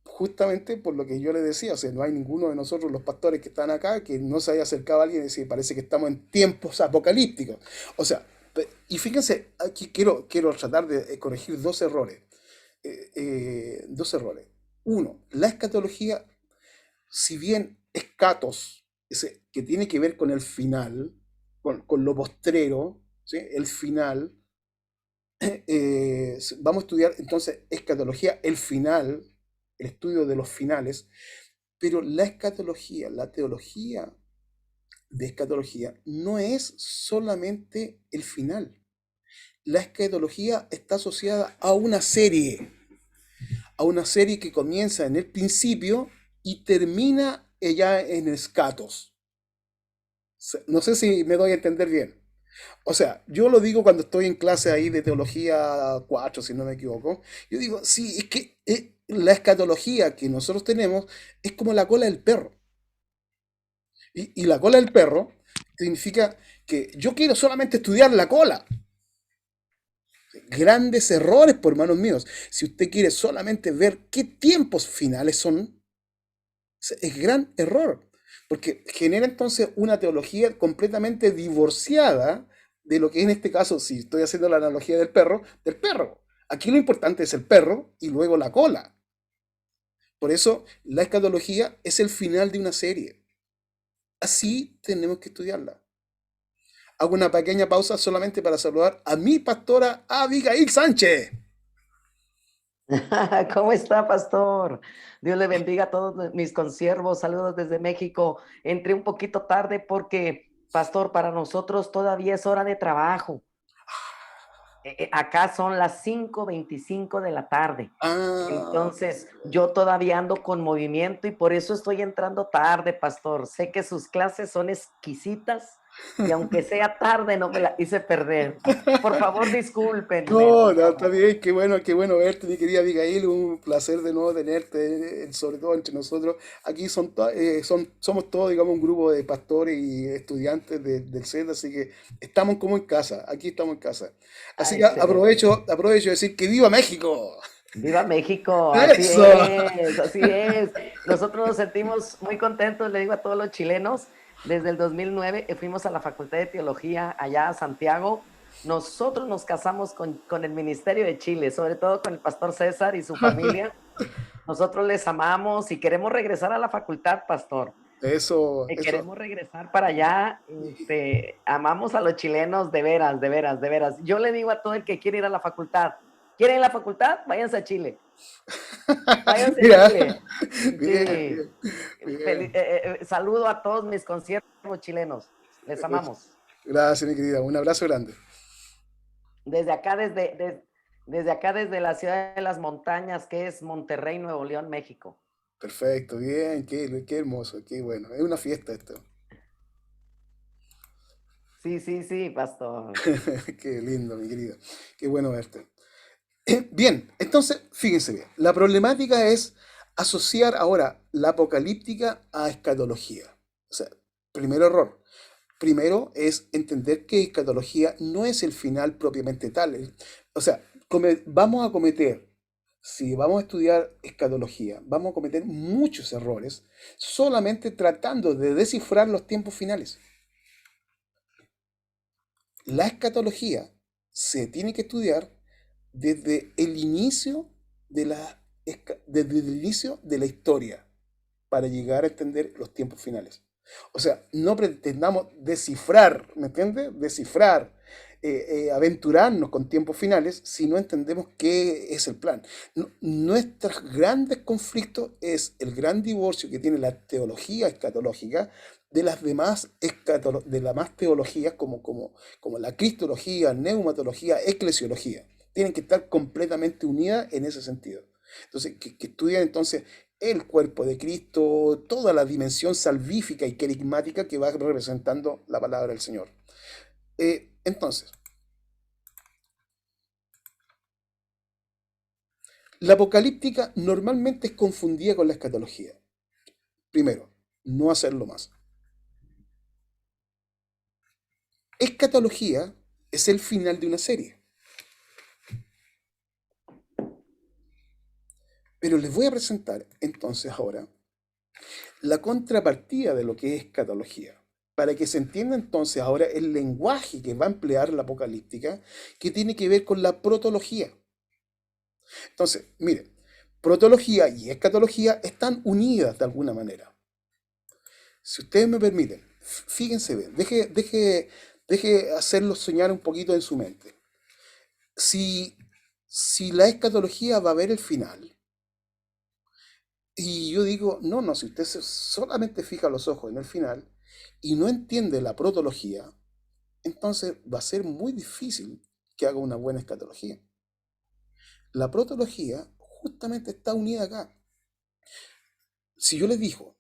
Justamente por lo que yo le decía, o sea, no hay ninguno de nosotros los pastores que están acá que no se haya acercado a alguien y decir, parece que estamos en tiempos apocalípticos. O sea, y fíjense, aquí quiero tratar de corregir dos errores. Dos errores. Uno, la escatología, si bien escatos, que tiene que ver con el final, con lo postrero, ¿sí? El final, vamos a estudiar entonces escatología, el final, el estudio de los finales, pero la escatología, la teología de escatología, no es solamente el final. La escatología está asociada a una serie que comienza en el principio y termina ya en escatos. No sé si me doy a entender bien. O sea, yo lo digo cuando estoy en clase ahí de teología 4, si no me equivoco. Yo digo, sí, es que la escatología que nosotros tenemos es como la cola del perro. Y la cola del perro significa que yo quiero solamente estudiar la cola. Grandes errores, por hermanos míos. Si usted quiere solamente ver qué tiempos finales son, es gran error. Porque genera entonces una teología completamente divorciada de lo que en este caso, si estoy haciendo la analogía del perro. Aquí lo importante es el perro y luego la cola. Por eso la escatología es el final de una serie. Así tenemos que estudiarla. Hago una pequeña pausa solamente para saludar a mi pastora Abigail Sánchez. ¿Cómo está, pastor? Dios le bendiga a todos mis consiervos. Saludos desde México. Entré un poquito tarde porque, pastor, para nosotros todavía es hora de trabajo. Acá son las 5:25 de la tarde. Entonces, yo todavía ando con movimiento y por eso estoy entrando tarde, pastor. Sé que sus clases son exquisitas y aunque sea tarde, no me la hice perder. Por favor, discúlpenme. No, está bien, qué bueno verte, mi querida Abigail, un placer de nuevo tenerte, sobre todo entre nosotros. Aquí somos todos, digamos, un grupo de pastores y estudiantes del CED, así que estamos como en casa, aquí estamos en casa. Así que aprovecho de decir que ¡viva México! ¡Viva México! Así es, así es. Nosotros nos sentimos muy contentos, le digo a todos los chilenos. Desde el 2009 fuimos a la Facultad de Teología allá a Santiago. Nosotros nos casamos con el Ministerio de Chile, sobre todo con el pastor César y su familia. Nosotros les amamos y queremos regresar a la facultad, pastor. Eso. Queremos regresar para allá. Amamos a los chilenos de veras, de veras, de veras. Yo le digo a todo el que quiere ir a la facultad, ¿quieren ir a la facultad? Váyanse a Chile. Váyanse a Chile. Bien. Saludo a todos mis conciertos chilenos. Les amamos. Gracias, mi querida. Un abrazo grande. Desde acá, desde la ciudad de las montañas, que es Monterrey, Nuevo León, México. Perfecto, bien, qué hermoso, qué bueno. Es una fiesta esto. Sí, pastor. Qué lindo, mi querido. Qué bueno verte. Bien, entonces, fíjense bien. La problemática es asociar ahora la apocalíptica a escatología. O sea, primer error. Primero es entender que escatología no es el final propiamente tal. O sea, vamos a cometer, si vamos a estudiar escatología, vamos a cometer muchos errores solamente tratando de descifrar los tiempos finales. La escatología se tiene que estudiar desde el inicio de la historia para llegar a entender los tiempos finales. O sea, no pretendamos descifrar, ¿me entiendes? Descifrar, aventurarnos con tiempos finales si no entendemos qué es el plan. Nuestros grandes conflictos es el gran divorcio que tiene la teología escatológica de las demás teologías como la cristología, neumatología, eclesiología. tienen que estar completamente unidas en ese sentido. Entonces, que estudien entonces el cuerpo de Cristo, toda la dimensión salvífica y carismática que va representando la palabra del Señor. Entonces, la apocalíptica normalmente es confundida con la escatología. Primero, no hacerlo más. Escatología es el final de una serie. Pero les voy a presentar entonces ahora la contrapartida de lo que es escatología, para que se entienda entonces ahora el lenguaje que va a emplear la apocalíptica, que tiene que ver con la protología. Entonces, miren, protología y escatología están unidas de alguna manera. Si ustedes me permiten, fíjense bien, deje hacerlos soñar un poquito en su mente. Si, si la escatología va a ver el final, y yo digo, no, si usted solamente fija los ojos en el final y no entiende la protología, entonces va a ser muy difícil que haga una buena escatología. La protología justamente está unida acá. Si yo les digo,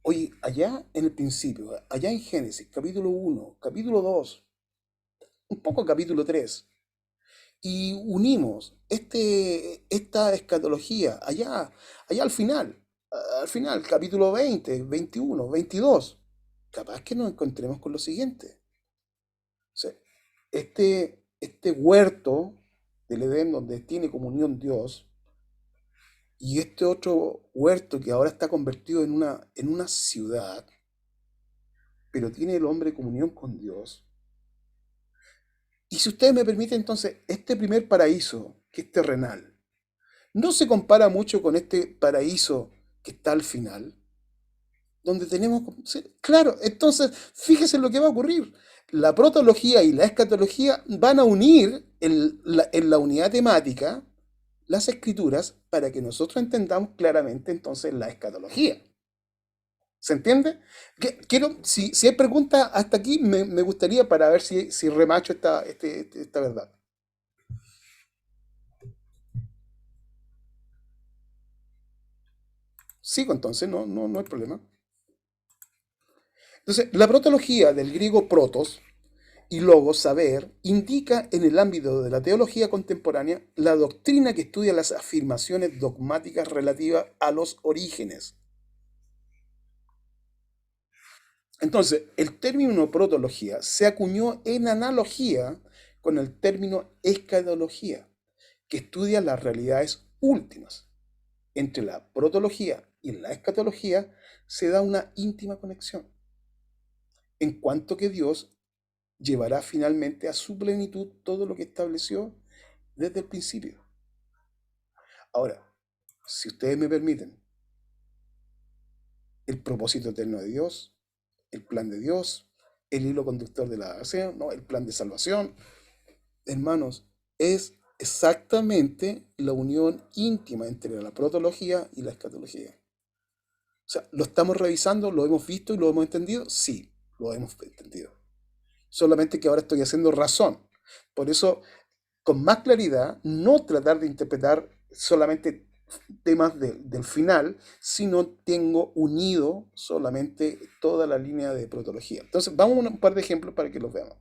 oye, allá en el principio, allá en Génesis, capítulo 1, capítulo 2, un poco capítulo 3, y unimos esta escatología allá al final, capítulo 20, 21, 22, capaz que nos encontremos con lo siguiente. O sea, este huerto del Edén donde tiene comunión Dios, y este otro huerto que ahora está convertido en una ciudad, pero tiene el hombre comunión con Dios. Y si ustedes me permiten, entonces, este primer paraíso, que es terrenal, no se compara mucho con este paraíso que está al final, donde tenemos... Claro, entonces, fíjese lo que va a ocurrir. La protología y la escatología van a unir en la unidad temática las escrituras para que nosotros entendamos claramente entonces la escatología. ¿Se entiende? Quiero, si hay preguntas hasta aquí, me gustaría para ver si remacho esta verdad. Sigo entonces, no hay problema. Entonces, la protología del griego protos y logos, saber, indica en el ámbito de la teología contemporánea la doctrina que estudia las afirmaciones dogmáticas relativas a los orígenes. Entonces, el término protología se acuñó en analogía con el término escatología, que estudia las realidades últimas. Entre la protología y la escatología se da una íntima conexión, en cuanto que Dios llevará finalmente a su plenitud todo lo que estableció desde el principio. Ahora, si ustedes me permiten, el propósito eterno de Dios, el plan de Dios, el hilo conductor de la acción, ¿no? El plan de salvación, hermanos, es exactamente la unión íntima entre la protología y la escatología. O sea, ¿lo estamos revisando? ¿Lo hemos visto y lo hemos entendido? Sí, lo hemos entendido. Solamente que ahora estoy haciendo razón. Por eso, con más claridad, no tratar de interpretar solamente temas del final, sino tengo unido solamente toda la línea de protología. Entonces, vamos a un par de ejemplos para que los veamos.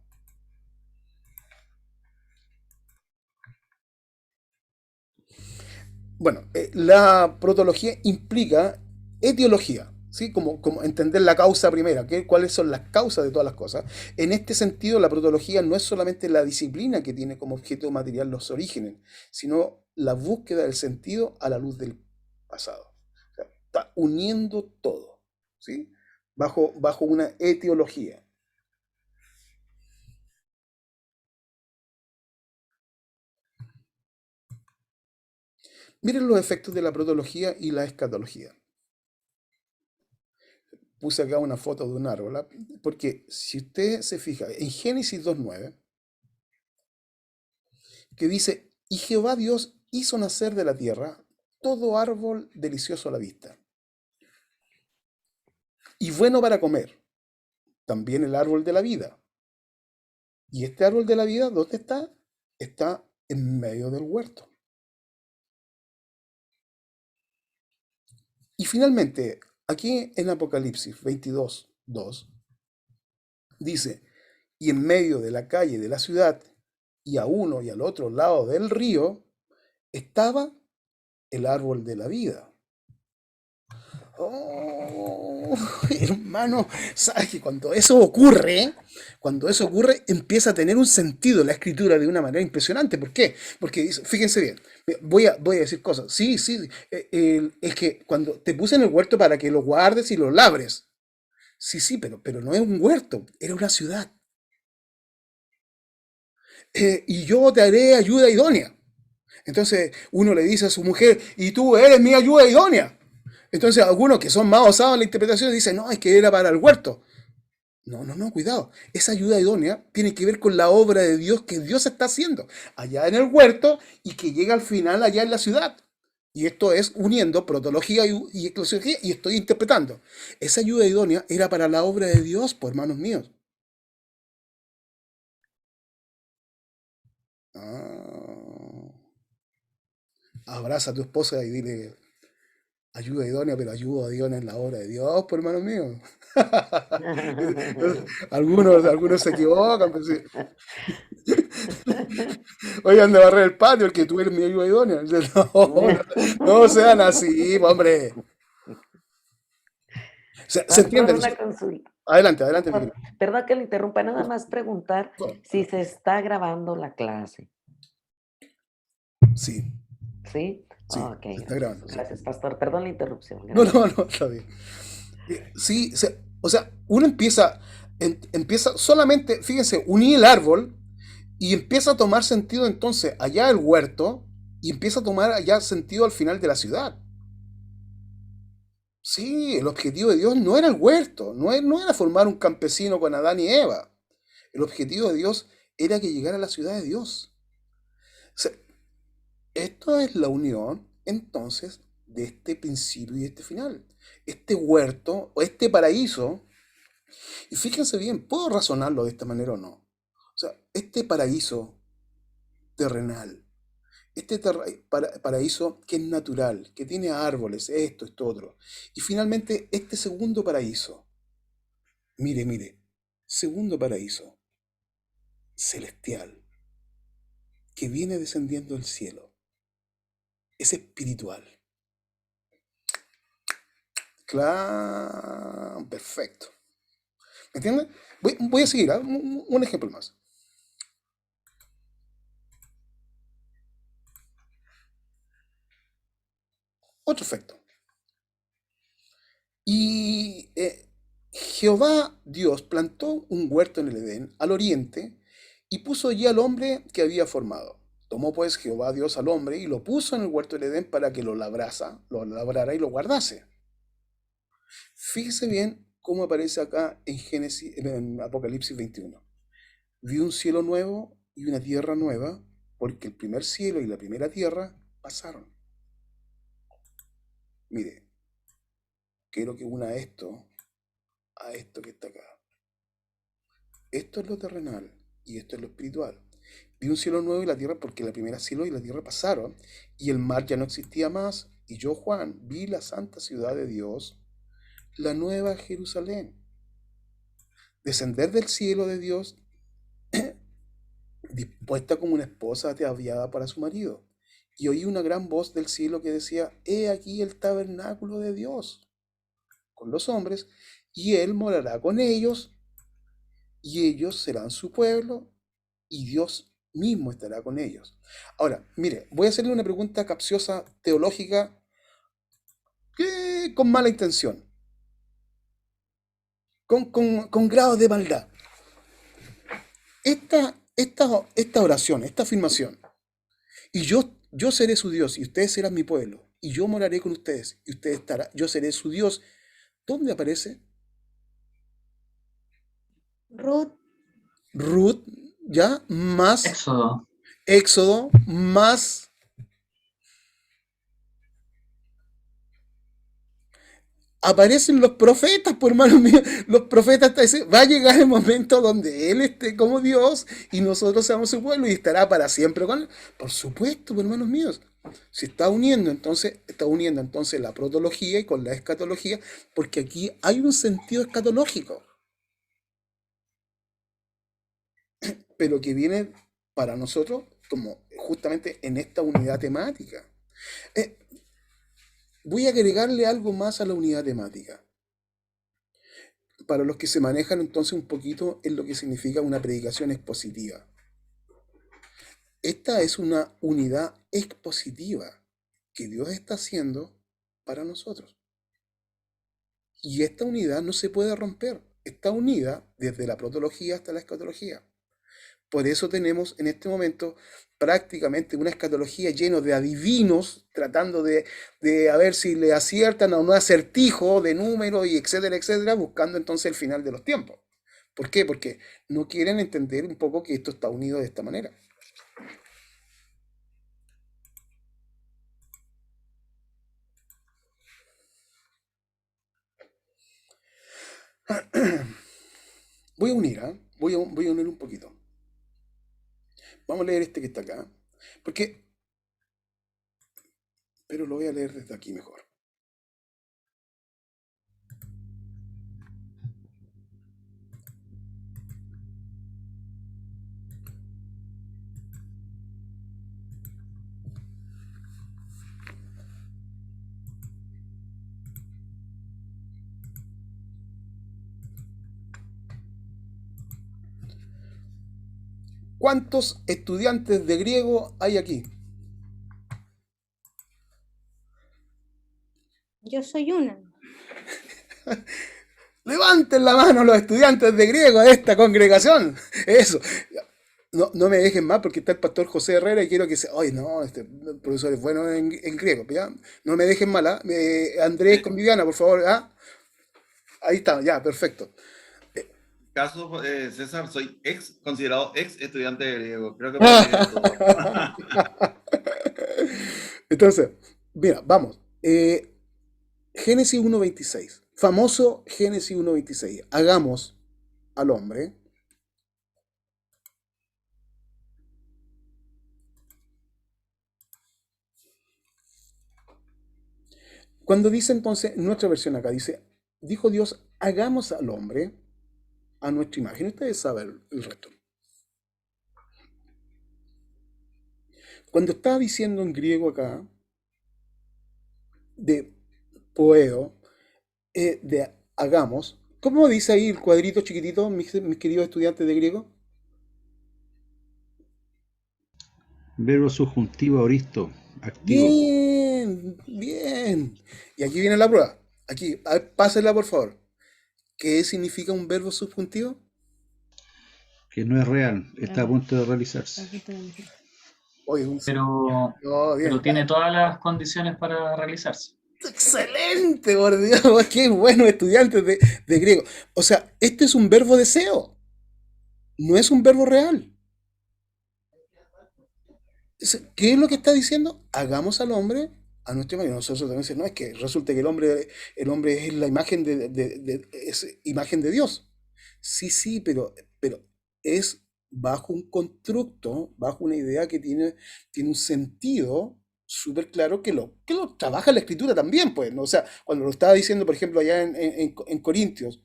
Bueno, la protología implica etiología, ¿sí? Como entender la causa primera, cuáles son las causas de todas las cosas. En este sentido, la protología no es solamente la disciplina que tiene como objeto material los orígenes, sino la búsqueda del sentido a la luz del pasado. O sea, está uniendo todo, ¿sí? Bajo una etiología. Miren los efectos de la protología y la escatología. Puse acá una foto de un árbol, ¿ah? Porque si usted se fija en Génesis 2:9, que dice, y Jehová Dios hizo nacer de la tierra todo árbol delicioso a la vista y bueno para comer, también el árbol de la vida. ¿Y este árbol de la vida dónde está? está en medio del huerto. Y finalmente, aquí en Apocalipsis 22:2, dice, y en medio de la calle de la ciudad, y a uno y al otro lado del río, estaba el árbol de la vida. Oh, hermano, sabes que cuando eso ocurre, empieza a tener un sentido la escritura de una manera impresionante. ¿Por qué? Porque fíjense bien, voy a decir cosas. Sí, es que cuando te puse en el huerto para que lo guardes y lo labres. Sí, pero no es un huerto, era una ciudad. Y yo te haré ayuda idónea. Entonces uno le dice a su mujer, y tú eres mi ayuda idónea. Entonces algunos que son más osados en la interpretación dicen, no, es que era para el huerto. No, cuidado. Esa ayuda idónea tiene que ver con la obra de Dios que Dios está haciendo allá en el huerto y que llega al final allá en la ciudad. Y esto es uniendo protología y eclesiología y estoy interpretando. Esa ayuda idónea era para la obra de Dios, por hermanos míos. Abraza a tu esposa y dile, ayuda idónea, pero ayuda idónea en la obra de Dios, por hermano mío. algunos se equivocan, pero sí. Oigan, de barrer el patio, el que tú eres mi ayuda idónea. No sean así, hombre. ¿Se entiende? Una consulta. Adelante. Perdón que le interrumpa, nada más preguntar si se está grabando la clase. Sí. ¿Sí? Sí, Okay, se está grabando. Gracias, pastor. Perdón la interrupción. Gracias. No, está bien. Sí, o sea, uno empieza solamente, fíjense, unir el árbol y empieza a tomar sentido entonces allá el huerto y empieza a tomar allá sentido al final de la ciudad. Sí, el objetivo de Dios no era el huerto, no era formar un campesino con Adán y Eva. El objetivo de Dios era que llegara a la ciudad de Dios. O sea, esto es la unión, entonces, de este principio y este final. Este huerto o este paraíso, y fíjense bien, ¿puedo razonarlo de esta manera o no? O sea, este paraíso terrenal, este paraíso que es natural, que tiene árboles, esto otro, y finalmente este segundo paraíso, mire, segundo paraíso, celestial, que viene descendiendo del cielo, es espiritual. Claro, perfecto. ¿Me entiendes? Voy a seguir, ¿eh? Un ejemplo más. Otro efecto. Y Jehová Dios plantó un huerto en el Edén, al oriente, y puso allí al hombre que había formado. Tomó pues Jehová Dios al hombre y lo puso en el huerto del Edén para que lo labrara y lo guardase. Fíjese bien cómo aparece acá en Apocalipsis 21. Vi un cielo nuevo y una tierra nueva, porque el primer cielo y la primera tierra pasaron. Mire, quiero que una esto a esto que está acá. Esto es lo terrenal y esto es lo espiritual. Vi un cielo nuevo y la tierra porque la primera cielo y la tierra pasaron y el mar ya no existía más. Y yo, Juan, vi la santa ciudad de Dios, la nueva Jerusalén, descender del cielo de Dios, dispuesta como una esposa ataviada para su marido. Y oí una gran voz del cielo que decía, he aquí el tabernáculo de Dios con los hombres, y él morará con ellos, y ellos serán su pueblo, y Dios mismo estará con ellos. Ahora, mire, voy a hacerle una pregunta capciosa, teológica, con mala intención, con grados de maldad. Esta oración, esta afirmación, y yo seré su Dios, y ustedes serán mi pueblo, y yo moraré con ustedes, y ustedes estarán, yo seré su Dios, ¿dónde aparece? Ruth, ¿ya? Más Éxodo, más aparecen los profetas, por hermanos míos. Los profetas dicen, va a llegar el momento donde Él esté como Dios y nosotros seamos su pueblo y estará para siempre con Él. Por supuesto, por hermanos míos. Si está uniendo entonces la protología y con la escatología, porque aquí hay un sentido escatológico, pero que viene para nosotros como justamente en esta unidad temática. Voy a agregarle algo más a la unidad temática. Para los que se manejan entonces un poquito en lo que significa una predicación expositiva. Esta es una unidad expositiva que Dios está haciendo para nosotros. Y esta unidad no se puede romper. Está unida desde la protología hasta la escatología. Por eso tenemos en este momento prácticamente una escatología llena de adivinos, tratando de a ver si le aciertan a un acertijo de números y etcétera, etcétera, buscando entonces el final de los tiempos. ¿Por qué? Porque no quieren entender un poco que esto está unido de esta manera. Voy a unir, ¿eh? Voy a unir un poquito. Vamos a leer este que está acá. Pero lo voy a leer desde aquí mejor. ¿Cuántos estudiantes de griego hay aquí? Yo soy una. Levanten la mano los estudiantes de griego de esta congregación. Eso. No me dejen más porque está el pastor José Herrera y quiero que sea. Ay, no, este profesor es bueno en griego. ¿Ya? No me dejen mal. Andrés con Viviana, por favor. ¿Ah? Ahí está, ya, perfecto. Caso, César, soy considerado ex estudiante de griego. Creo que Entonces, mira, vamos. Génesis 1.26. Famoso Génesis 1.26. Hagamos al hombre. Cuando dice entonces, nuestra versión acá dice, dijo Dios, hagamos al hombre a nuestra imagen. Ustedes saben el resto. Cuando está diciendo en griego acá, de poeo, de hagamos, ¿cómo dice ahí el cuadrito chiquitito, mis queridos estudiantes de griego? Verbo subjuntivo aoristo, activo. Bien, bien. Y aquí viene la prueba. Aquí, a ver, pásenla por favor. ¿Qué significa un verbo subjuntivo? Que no es real, está a punto de realizarse. Oye, pero tiene todas las condiciones para realizarse. Excelente, por Dios, qué buenos estudiantes de griego. O sea, este es un verbo deseo, no es un verbo real. ¿Qué es lo que está diciendo? Hagamos al hombre a nuestra imagen. Nosotros también decimos, no, es que resulta que el hombre es la imagen es imagen de Dios. Sí, pero es bajo un constructo, bajo una idea que tiene un sentido súper claro que lo trabaja la escritura también, pues, ¿no? O sea, cuando lo estaba diciendo, por ejemplo, allá en Corintios,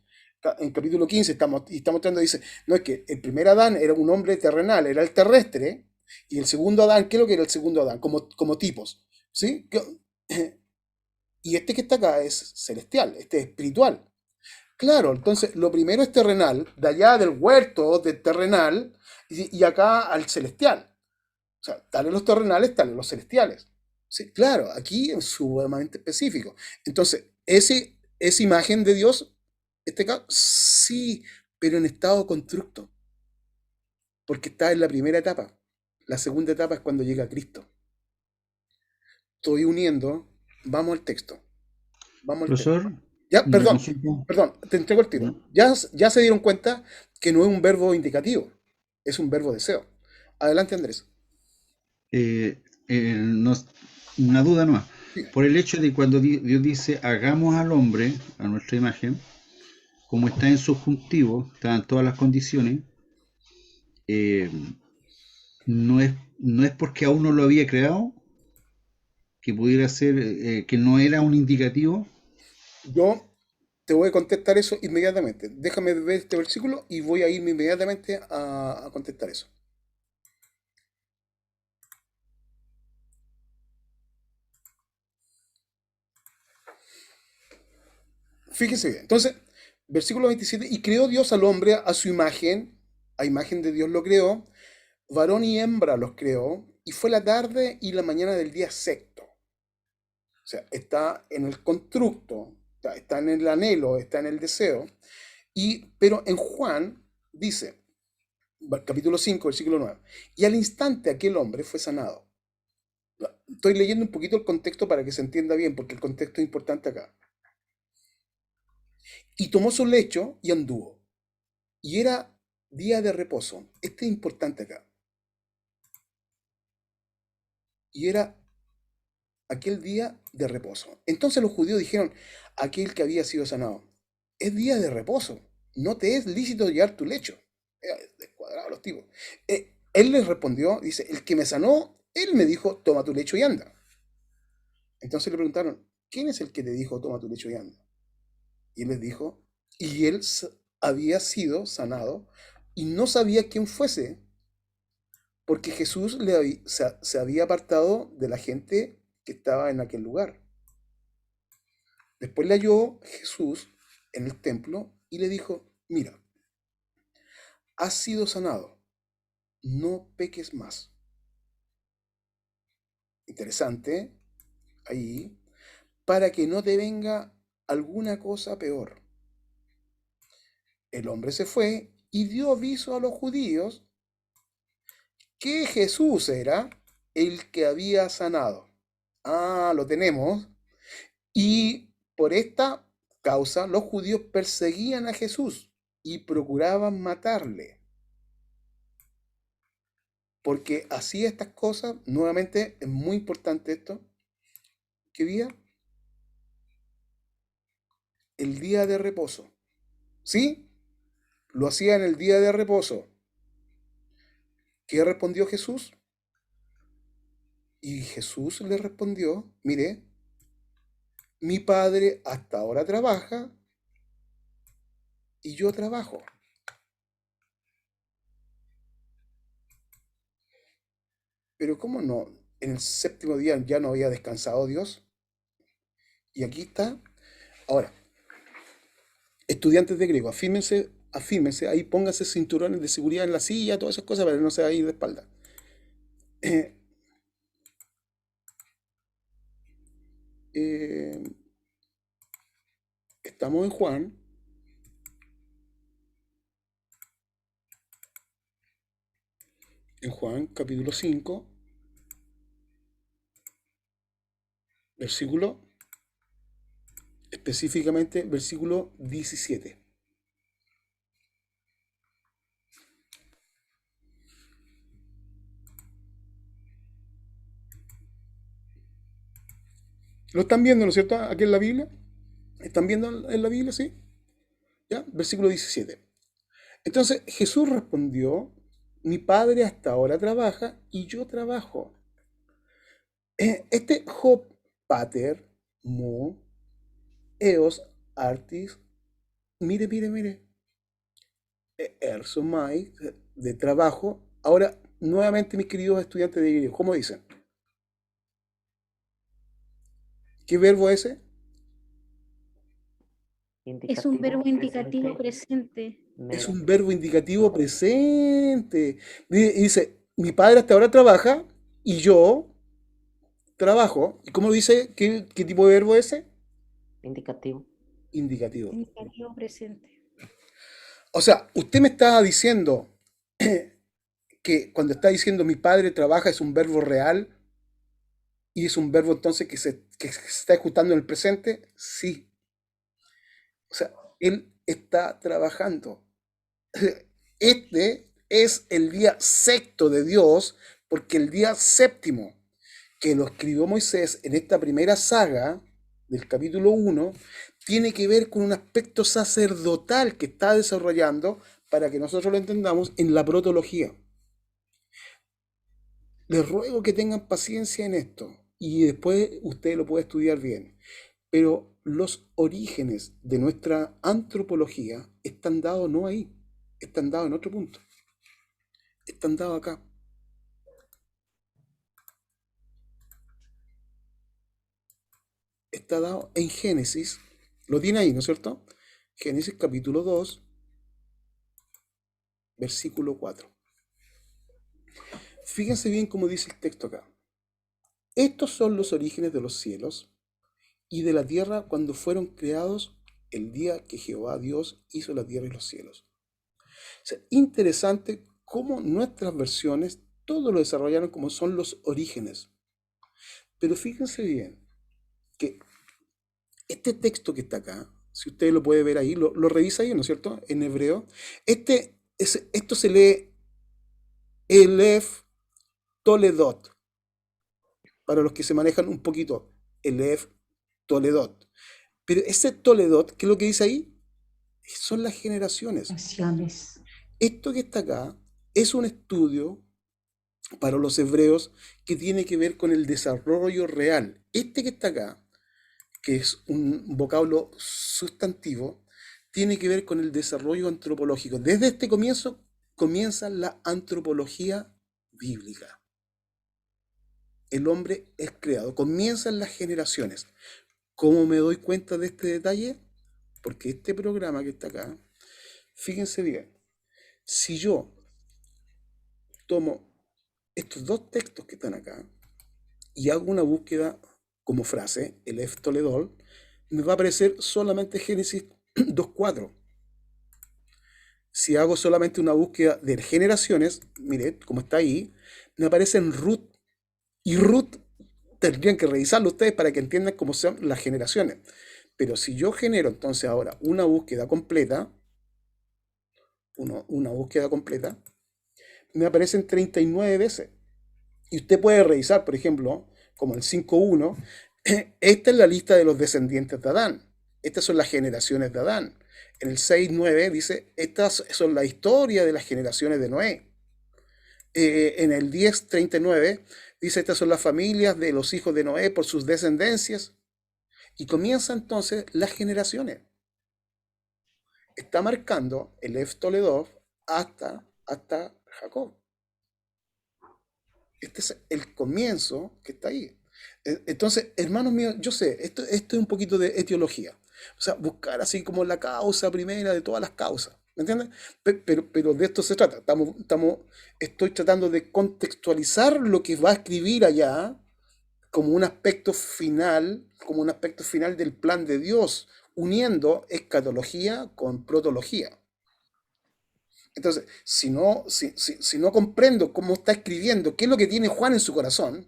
en capítulo 15, está mostrando, dice, no, es que el primer Adán era un hombre terrenal, era el terrestre, y el segundo Adán, ¿qué es lo que era el segundo Adán? Como tipos, ¿sí? Y este que está acá es celestial, este es espiritual. Claro, entonces lo primero es terrenal, de allá del huerto, del terrenal, y acá al celestial. O sea, tales los terrenales, tales los celestiales. Sí, claro, aquí es sumamente específico. Entonces, esa imagen de Dios, este caso, sí, pero en estado constructo. Porque está en la primera etapa. La segunda etapa es cuando llega Cristo. Estoy uniendo. Vamos al texto. Profesor. Ya, perdón, te entrego el tiro. Ya se dieron cuenta que no es un verbo indicativo, es un verbo deseo. Adelante, Andrés. Una duda nomás. por el hecho de cuando Dios dice, hagamos al hombre a nuestra imagen, como está en subjuntivo, están todas las condiciones, no es porque aún no lo había creado, que pudiera ser, que no era un indicativo. Yo te voy a contestar eso inmediatamente. Déjame ver este versículo y voy a irme inmediatamente a contestar eso. Fíjese bien. Entonces, versículo 27, y creó Dios al hombre a su imagen, a imagen de Dios lo creó, varón y hembra los creó, y fue la tarde y la mañana del día sexto. O sea, está en el constructo, está en el anhelo, está en el deseo. Pero en Juan dice, capítulo 5, versículo 9, y al instante aquel hombre fue sanado. Estoy leyendo un poquito el contexto para que se entienda bien, porque el contexto es importante acá. Y tomó su lecho y anduvo. Y era día de reposo. Este es importante acá. Y era aquel día de reposo. Entonces los judíos dijeron, aquel que había sido sanado, es día de reposo, no te es lícito llevar tu lecho. Descuadrados los tipos. Él les respondió, dice, el que me sanó, él me dijo, toma tu lecho y anda. Entonces le preguntaron, ¿quién es el que te dijo, toma tu lecho y anda? Y él les dijo, y él había sido sanado y no sabía quién fuese, porque Jesús se había apartado de la gente que estaba en aquel lugar. Después le halló Jesús en el templo y le dijo, mira, has sido sanado, no peques más. Interesante, ahí, para que no te venga alguna cosa peor. El hombre se fue y dio aviso a los judíos que Jesús era el que había sanado. Ah, lo tenemos. Y por esta causa los judíos perseguían a Jesús y procuraban matarle. Porque hacía estas cosas, nuevamente es muy importante esto, ¿qué día? El día de reposo. ¿Sí? Lo hacía en el día de reposo. ¿Qué respondió Jesús? Y Jesús le respondió, mire, mi padre hasta ahora trabaja y yo trabajo. Pero ¿cómo no? En el séptimo día ya no había descansado Dios. Y aquí está. Ahora, estudiantes de griego, afírmense, ahí pónganse cinturones de seguridad en la silla, todas esas cosas para que no se vayan a ir de espalda. Estamos en Juan. En Juan capítulo 5, versículo, específicamente versículo 17. ¿Lo están viendo, no es cierto? Aquí en la Biblia. ¿Están viendo en la Biblia, sí? ¿Ya? Versículo 17. Entonces Jesús respondió, mi padre hasta ahora trabaja y yo trabajo. Este Job pater, mu, eos, artis, mire, ersomai, de trabajo. Ahora, nuevamente, mis queridos estudiantes de griego, ¿cómo dicen? ¿Qué verbo es ese? Es un verbo indicativo presente. Es un verbo indicativo presente. Dice, mi padre hasta ahora trabaja y yo trabajo. ¿Y cómo dice? ¿Qué tipo de verbo es ese? Indicativo. Indicativo. Indicativo presente. O sea, usted me está diciendo que cuando está diciendo mi padre trabaja es un verbo real y es un verbo entonces que se está ejecutando en el presente. Sí. O sea, él está trabajando. Este es el día sexto de Dios, porque el día séptimo que lo escribió Moisés en esta primera saga del capítulo 1 tiene que ver con un aspecto sacerdotal que está desarrollando, para que nosotros lo entendamos, en la protología. Les ruego que tengan paciencia en esto y después usted lo puede estudiar bien. Pero los orígenes de nuestra antropología están dados no ahí, están dados en otro punto. Están dados acá. Está dado en Génesis, lo tiene ahí, ¿no es cierto? Génesis capítulo 2, versículo 4. Fíjense bien cómo dice el texto acá. Estos son los orígenes de los cielos y de la tierra cuando fueron creados el día que Jehová Dios hizo la tierra y los cielos. O sea, interesante cómo nuestras versiones todo lo desarrollaron como son los orígenes. Pero fíjense bien que este texto que está acá, si usted lo puede ver ahí, lo revisa ahí, ¿no es cierto? En hebreo. Esto se lee Elef Toledot. Para los que se manejan un poquito, Elef Toledot. Pero ese Toledot, ¿qué es lo que dice ahí? Son las generaciones. Esto que está acá es un estudio para los hebreos que tiene que ver con el desarrollo real. Este que está acá, que es un vocablo sustantivo, tiene que ver con el desarrollo antropológico. Desde este comienzo comienza la antropología bíblica. El hombre es creado, comienzan las generaciones. ¿Cómo me doy cuenta de este detalle? Porque este programa que está acá, fíjense bien, si yo tomo estos dos textos que están acá y hago una búsqueda como frase, el Elef Toledol, me va a aparecer solamente Génesis 2.4. Si hago solamente una búsqueda de generaciones, mire, como está ahí, me aparecen Ruth. Y Ruth tendrían que revisarlo ustedes para que entiendan cómo son las generaciones. Pero si yo genero entonces ahora una búsqueda completa, me aparecen 39 veces. Y usted puede revisar, por ejemplo, como el 5.1, esta es la lista de los descendientes de Adán. Estas son las generaciones de Adán. En el 6.9 dice, estas son la historia de las generaciones de Noé. En el 10.39 dice, estas son las familias de los hijos de Noé por sus descendencias. Y comienza entonces las generaciones. Está marcando el Elef Toledot hasta Jacob. Este es el comienzo que está ahí. Entonces, hermanos míos, yo sé, esto es un poquito de etiología. O sea, buscar así como la causa primera de todas las causas. ¿Me entiendes? Pero de esto se trata. Estoy tratando de contextualizar lo que va a escribir allá como un aspecto final del plan de Dios, uniendo escatología con protología. Entonces, si no comprendo cómo está escribiendo, qué es lo que tiene Juan en su corazón,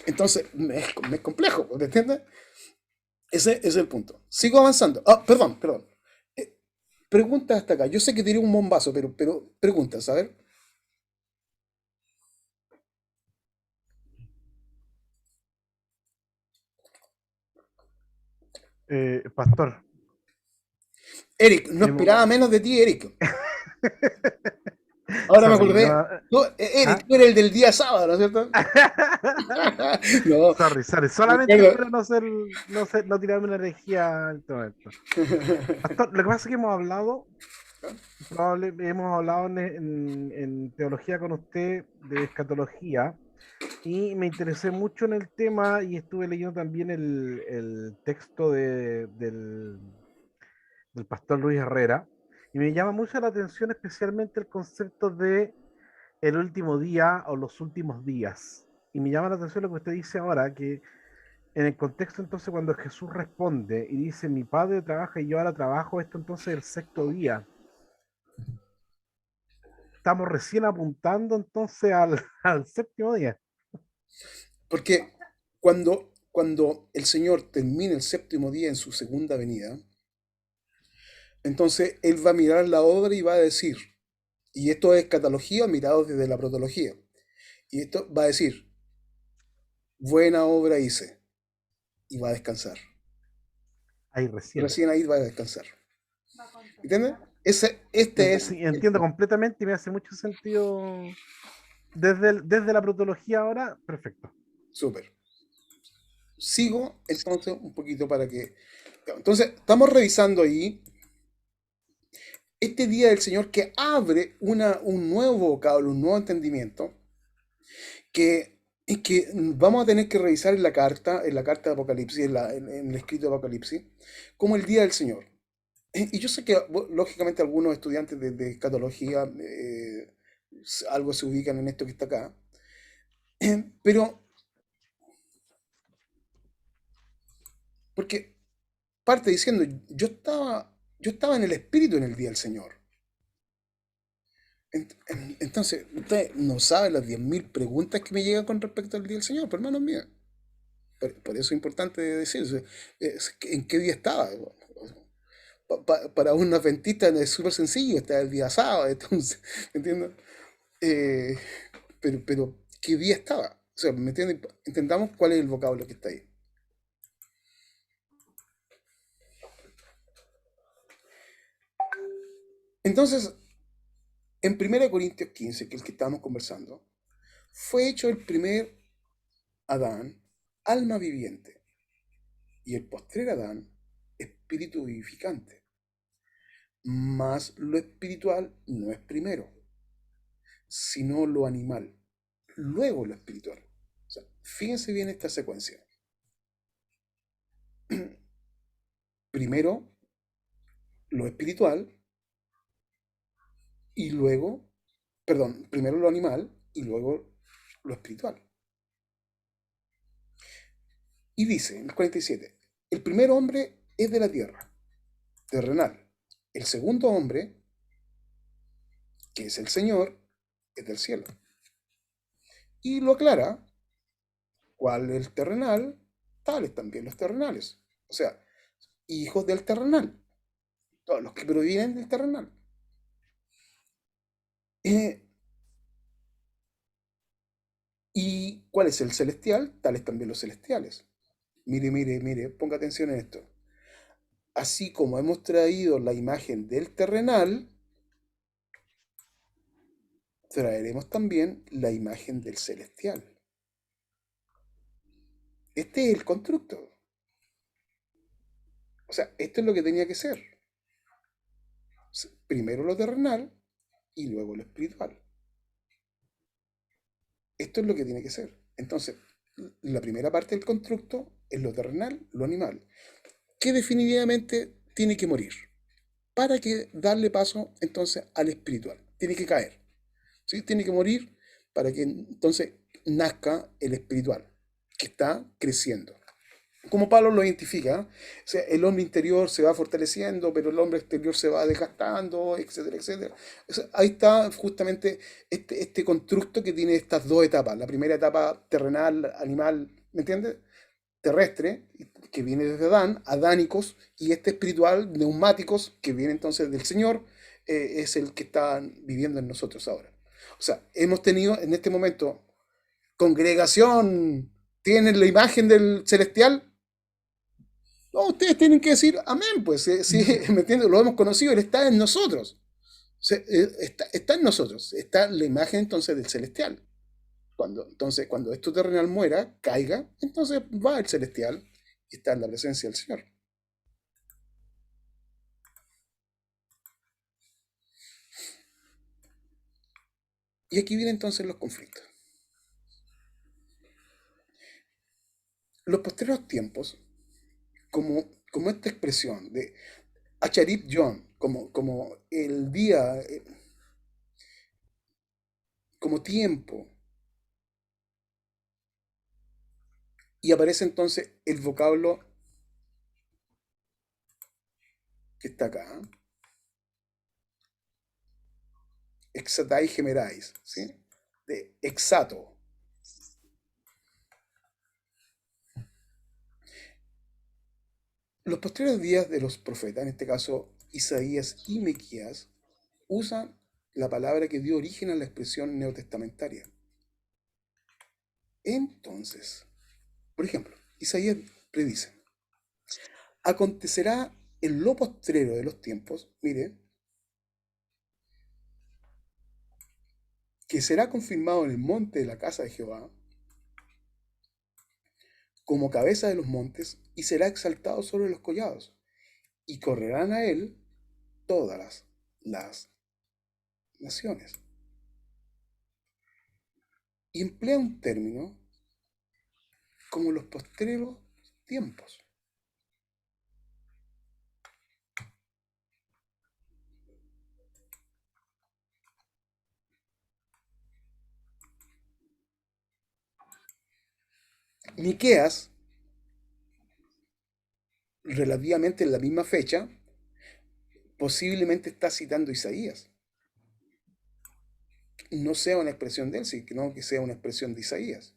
entonces me es complejo, ¿me entiendes? Ese es el punto. Sigo avanzando. Perdón. Preguntas hasta acá. Yo sé que tiré un bombazo, pero preguntas, a ver. Pastor. Eric, no esperaba menos de ti, Eric. Ahora me acordé. Eric, tú eres el del día sábado, ¿no es cierto? No. Sorry. Solamente para no tirarme una herejía en todo esto. Pastor, lo que pasa es que hemos hablado en teología con usted de escatología y me interesé mucho en el tema y estuve leyendo también el texto del pastor Luis Herrera y me llama mucho la atención especialmente el concepto de el último día o los últimos días. Y me llama la atención lo que usted dice ahora, que en el contexto entonces cuando Jesús responde y dice, mi padre trabaja y yo ahora trabajo, esto entonces es el sexto día. Estamos recién apuntando entonces al séptimo día. Porque cuando el Señor termine el séptimo día en su segunda venida, entonces Él va a mirar la obra y va a decir, y esto es escatología mirado desde la protología, y esto va a decir, buena obra hice, y va a descansar. Ahí recién. Recién ahí va a descansar. ¿Entiendes? Este es... Sí, entiendo completamente y me hace mucho sentido desde la protología ahora, perfecto. Súper. Sigo entonces un poquito para que... Entonces, estamos revisando ahí este día del Señor que abre un nuevo vocablo, un nuevo entendimiento, que vamos a tener que revisar en la carta de Apocalipsis, en el escrito de Apocalipsis, como el día del Señor. Y yo sé que, lógicamente, algunos estudiantes de escatología algo se ubican en esto que está acá, pero porque parte diciendo, yo estaba en el Espíritu en el día del Señor. Entonces, usted no sabe las 10.000 preguntas que me llegan con respecto al día del Señor, pero hermanos míos. Por eso es importante decir, ¿en qué día estaba? Para un adventista es súper sencillo, está el día sábado, entonces, ¿me entiendes? Pero, ¿qué día estaba? O sea, ¿me entiendes? Entendamos cuál es el vocablo que está ahí. Entonces, en 1 Corintios 15, que es el que estábamos conversando, fue hecho el primer Adán, alma viviente, y el postrer Adán, espíritu vivificante. Mas lo espiritual no es primero, sino lo animal, luego lo espiritual. O sea, fíjense bien esta secuencia. Primero lo espiritual y luego, perdón, primero lo animal y luego lo espiritual. Y dice en el 47, el primer hombre es de la tierra, terrenal. El segundo hombre, que es el Señor, es del cielo. Y lo aclara, ¿cuál es el terrenal? Tales también los terrenales. O sea, hijos del terrenal. Todos los que provienen del terrenal. ¿Y cuál es el celestial? Tales también los celestiales. Mire, ponga atención en esto. Así como hemos traído la imagen del terrenal, traeremos también la imagen del celestial. Este es el constructo. O sea, esto es lo que tenía que ser. Primero lo terrenal y luego lo espiritual. Esto es lo que tiene que ser. Entonces, la primera parte del constructo es lo terrenal, lo animal, que definitivamente tiene que morir para que darle paso entonces al espiritual. Tiene que caer. ¿Sí? Tiene que morir para que entonces nazca el espiritual, que está creciendo. Como Pablo lo identifica, o sea, el hombre interior se va fortaleciendo, pero el hombre exterior se va desgastando, etcétera, etcétera. O sea, ahí está justamente este constructo que tiene estas dos etapas. La primera etapa terrenal, animal, ¿me entiendes? Terrestre, que viene desde Adán, adánicos, y este espiritual, neumáticos, que viene entonces del Señor, es el que está viviendo en nosotros ahora. O sea, hemos tenido en este momento congregación, ¿tienen la imagen del celestial? No, ustedes tienen que decir amén, pues, sí, ¿me entiendes? Lo hemos conocido, Él está en nosotros. Está en nosotros, está la imagen entonces del celestial. Entonces, cuando esto terrenal muera, caiga, entonces va el celestial y está en la presencia del Señor. Y aquí vienen entonces los conflictos. Los posteriores tiempos, como esta expresión de Acharit Yom, como el día, como tiempo, y aparece entonces el vocablo que está acá, exatai gemerais, ¿sí? De exato. Los posteriores días de los profetas, en este caso Isaías y Miqueas, usan la palabra que dio origen a la expresión neotestamentaria. Entonces, Por ejemplo, Isaías predice, acontecerá en lo postrero de los tiempos, mire, que será confirmado en el monte de la casa de Jehová como cabeza de los montes y será exaltado sobre los collados y correrán a él todas las naciones. Y emplea un término como los postreros tiempos. Miqueas, relativamente en la misma fecha, posiblemente está citando a Isaías. No sea una expresión de él, sino que sea una expresión de Isaías.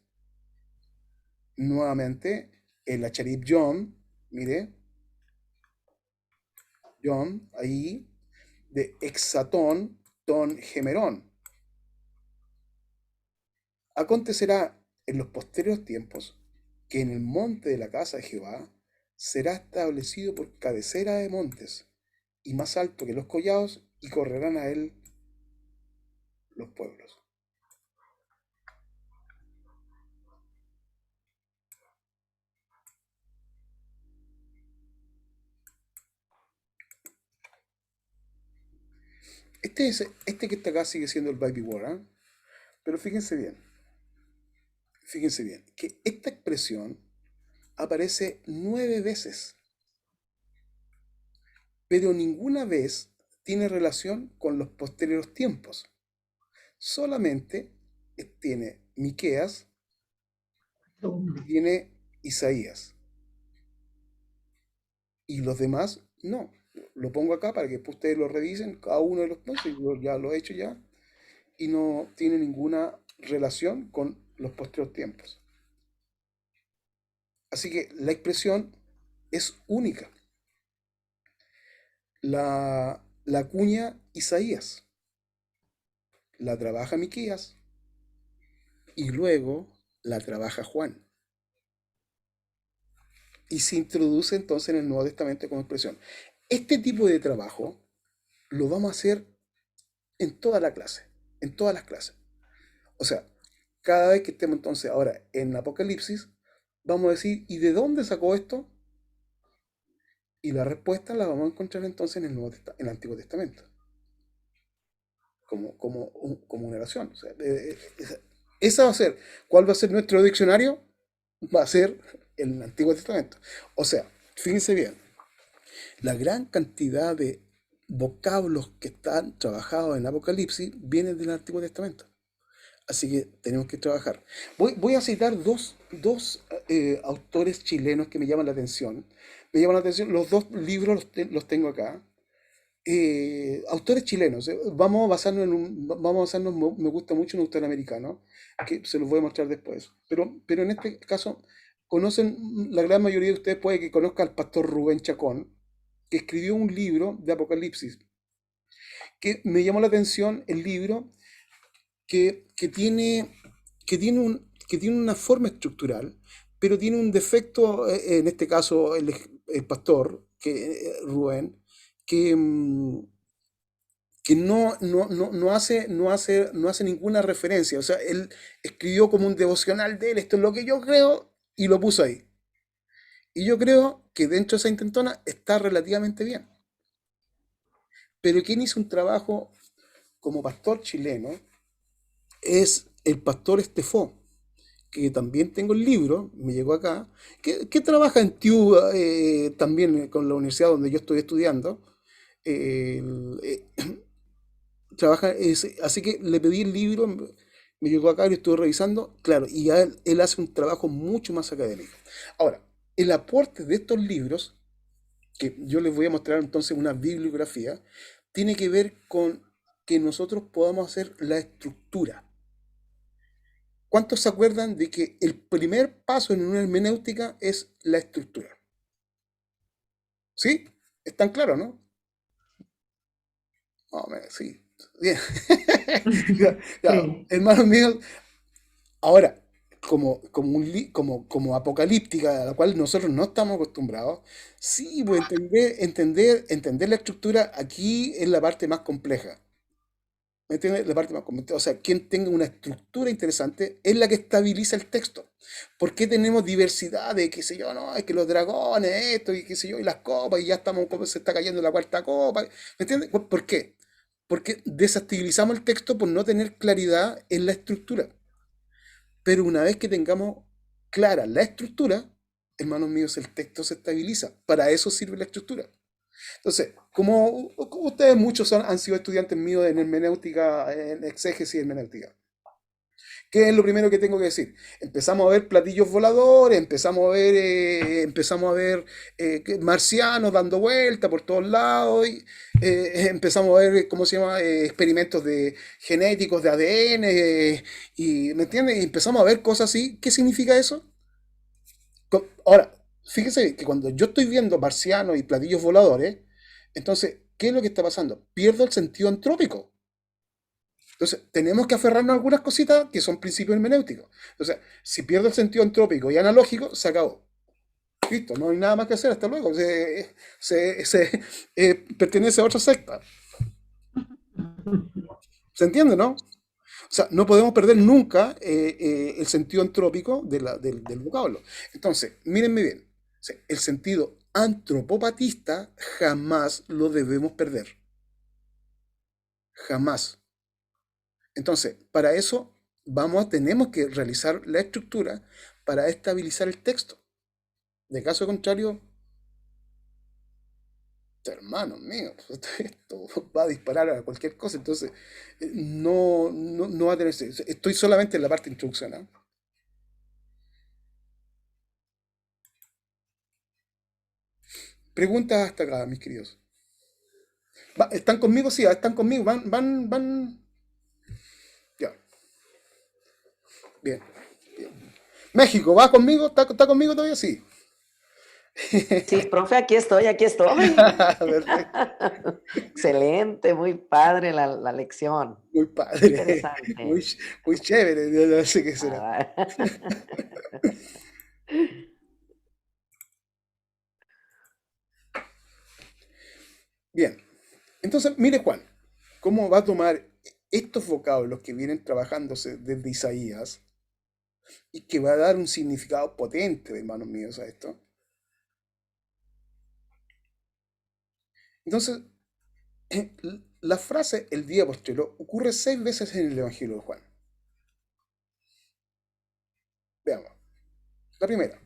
Nuevamente, el Acharib John, mire, John, ahí, de Exatón, ton Gemerón. Acontecerá en los posteriores tiempos que en el monte de la casa de Jehová será establecido por cabecera de montes y más alto que los collados y correrán a él los pueblos. Este que está acá sigue siendo el Baby War, ¿eh? Pero fíjense bien, que esta expresión aparece 9 veces, pero ninguna vez tiene relación con los posteriores tiempos. Solamente tiene Miqueas y tiene Isaías. Y los demás no. Lo pongo acá para que ustedes lo revisen, cada uno de los puntos, yo ya lo he hecho ya, y no tiene ninguna relación con los posteriores tiempos. Así que la expresión es única. La cuña Isaías la trabaja Miqueas y luego la trabaja Juan. Y se introduce entonces en el Nuevo Testamento como expresión. Este tipo de trabajo lo vamos a hacer en toda la clase, en todas las clases. O sea, cada vez que estemos entonces ahora en Apocalipsis, vamos a decir, ¿y de dónde sacó esto? Y la respuesta la vamos a encontrar entonces en el Antiguo Testamento. Como una oración. O sea, esa va a ser. ¿Cuál va a ser nuestro diccionario? Va a ser el Antiguo Testamento. O sea, fíjense bien, la gran cantidad de vocablos que están trabajados en Apocalipsis vienen del Antiguo Testamento. Así que tenemos que trabajar. Voy a citar dos autores chilenos que me llaman la atención. Los dos libros los tengo acá. Autores chilenos. Vamos a basarnos, me gusta mucho un autor americano, que se los voy a mostrar después. Pero en este caso, conocen, la gran mayoría de ustedes puede que conozca al pastor Rubén Chacón, que escribió un libro de Apocalipsis, que me llamó la atención el libro, que tiene una forma estructural, pero tiene un defecto, en este caso el pastor, Rubén, que no hace ninguna referencia. O sea, él escribió como un devocional de él, esto es lo que yo creo, y lo puso ahí. Y yo creo que dentro de esa intentona está relativamente bien. Pero quien hizo un trabajo como pastor chileno es el pastor Estefó, que también tengo el libro, me llegó acá, que trabaja en TIU, también con la universidad donde yo estoy estudiando. Así que le pedí el libro, me llegó acá y lo estuve revisando, claro, y él hace un trabajo mucho más académico. Ahora, el aporte de estos libros, que yo les voy a mostrar entonces una bibliografía, tiene que ver con que nosotros podamos hacer la estructura. ¿Cuántos se acuerdan de que el primer paso en una hermenéutica es la estructura? ¿Sí? ¿Están claros, no? Sí. Bien. Ya, hermanos míos, ahora, como apocalíptica, a la cual nosotros no estamos acostumbrados, sí, pues entender la estructura aquí es la parte más compleja. ¿Me entiendes? La parte más compleja. O sea, quien tenga una estructura interesante es la que estabiliza el texto. ¿Por qué tenemos diversidad de, qué sé yo, no? Es que los dragones, esto, y qué sé yo, y las copas, y ya estamos, como se está cayendo la cuarta copa. ¿Me entiendes? ¿Por qué? Porque desestabilizamos el texto por no tener claridad en la estructura. Pero una vez que tengamos clara la estructura, hermanos míos, el texto se estabiliza. Para eso sirve la estructura. Entonces, como ustedes muchos han sido estudiantes míos en hermenéutica, en exégesis y hermenéutica, ¿qué es lo primero que tengo que decir? Empezamos a ver platillos voladores, empezamos a ver marcianos dando vuelta por todos lados, y, empezamos a ver, ¿cómo se llama? Experimentos genéticos de ADN, y, ¿me entiendes? Y empezamos a ver cosas así. ¿Qué significa eso? Ahora, fíjese que cuando yo estoy viendo marcianos y platillos voladores, entonces, ¿qué es lo que está pasando? Pierdo el sentido antrópico. Entonces, tenemos que aferrarnos a algunas cositas que son principios hermenéuticos. Entonces, si pierdo el sentido antrópico y analógico, se acabó. Listo, no hay nada más que hacer, hasta luego. Pertenece a otra secta. ¿Se entiende, no? O sea, no podemos perder nunca el sentido antrópico del vocablo. Entonces, mírenme bien. El sentido antropopatista jamás lo debemos perder. Jamás. Entonces, para eso tenemos que realizar la estructura para estabilizar el texto. De caso contrario, hermanos míos, esto va a disparar a cualquier cosa. Entonces, no va a tener. Estoy solamente en la parte introduccional. Preguntas hasta acá, mis queridos. ¿Están conmigo? Sí, están conmigo. Van. Ya. Bien. México, ¿va conmigo? ¿Está conmigo todavía? Sí. Sí, profe, aquí estoy. Excelente, muy padre la lección. Muy padre. Interesante. Muy chévere, no sé qué será. Bien, entonces mire Juan, cómo va a tomar estos vocablos que vienen trabajándose desde Isaías y que va a dar un significado potente, hermanos míos, a esto. Entonces, la frase el día postrero ocurre 6 veces en el Evangelio de Juan. Veamos. La primera,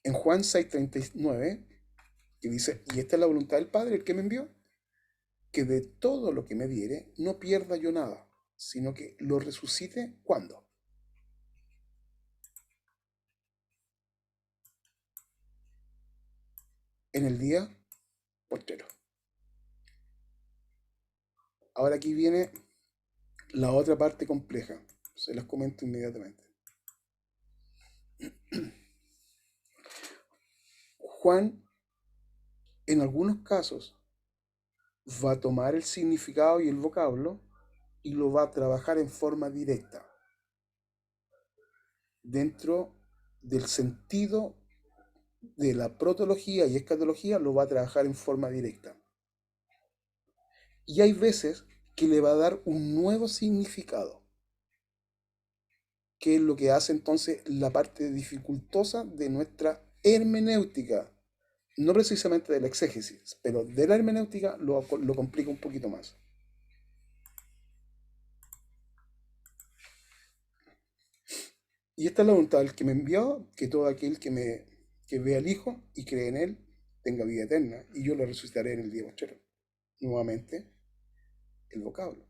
en Juan 6:39, que dice, y esta es la voluntad del Padre, el que me envió, que de todo lo que me diere no pierda yo nada, sino que lo resucite, ¿cuándo? En el día postrero. Ahora aquí viene la otra parte compleja, se las comento inmediatamente. Juan, en algunos casos, va a tomar el significado y el vocablo y lo va a trabajar en forma directa, dentro del sentido de la protología y escatología, lo va a trabajar en forma directa. Y hay veces que le va a dar un nuevo significado, que es lo que hace entonces la parte dificultosa de nuestra hermenéutica, no precisamente de la exégesis, pero de la hermenéutica lo complica un poquito más. Y esta es la voluntad del que me envió, que todo aquel que vea al Hijo y cree en Él tenga vida eterna, y yo lo resucitaré en el día postrero. Nuevamente, el vocablo.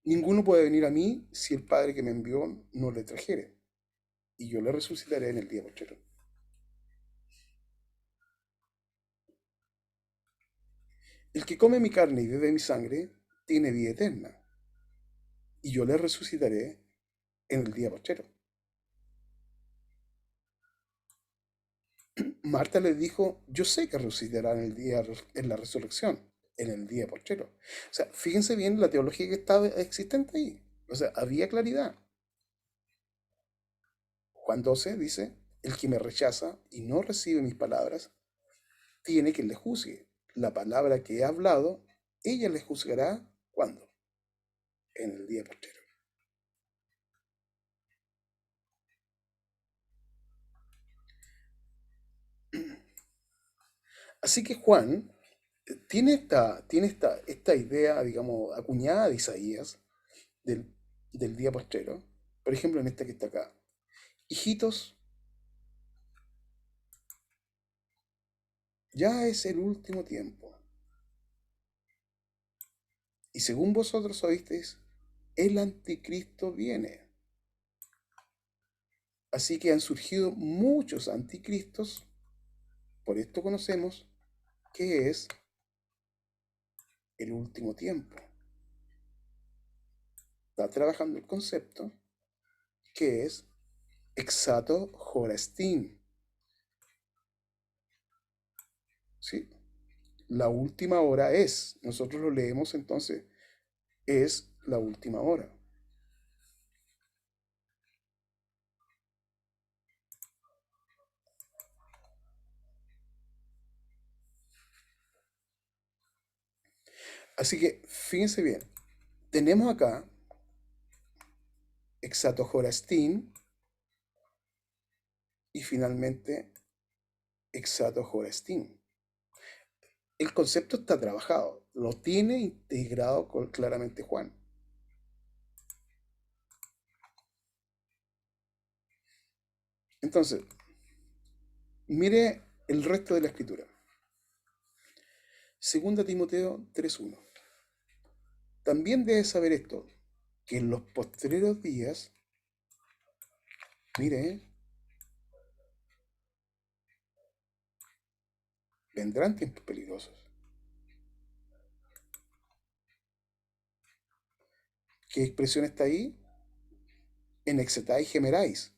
Ninguno puede venir a mí si el Padre que me envió no le trajere, y yo le resucitaré en el día postrero. El que come mi carne y bebe mi sangre tiene vida eterna, y yo le resucitaré en el día postrero. Marta le dijo, yo sé que resucitará en la resurrección, en el día postrero. O sea, fíjense bien la teología que está existente ahí. O sea, había claridad. Juan 12 dice, el que me rechaza y no recibe mis palabras, tiene quien le juzgue. La palabra que he hablado, ella le juzgará, ¿cuándo? En el día postrero. Así que Juan tiene esta idea, digamos, acuñada de Isaías del día postrero. Por ejemplo, en esta que está acá. Hijitos, ya es el último tiempo. Y según vosotros oísteis, el anticristo viene. Así que han surgido muchos anticristos. Por esto conocemos que es el último tiempo. Está trabajando el concepto que es exato horastín. ¿Sí? La última hora es. Nosotros lo leemos entonces. Es la última hora. Así que fíjense bien. Tenemos acá exato horastín y finalmente exato horastín. El concepto está trabajado, lo tiene integrado claramente Juan. Entonces, mire el resto de la escritura. Segunda Timoteo 3:1. También debes saber esto, que en los postreros días, mire, vendrán tiempos peligrosos. ¿Qué expresión está ahí? En exetai gemerais.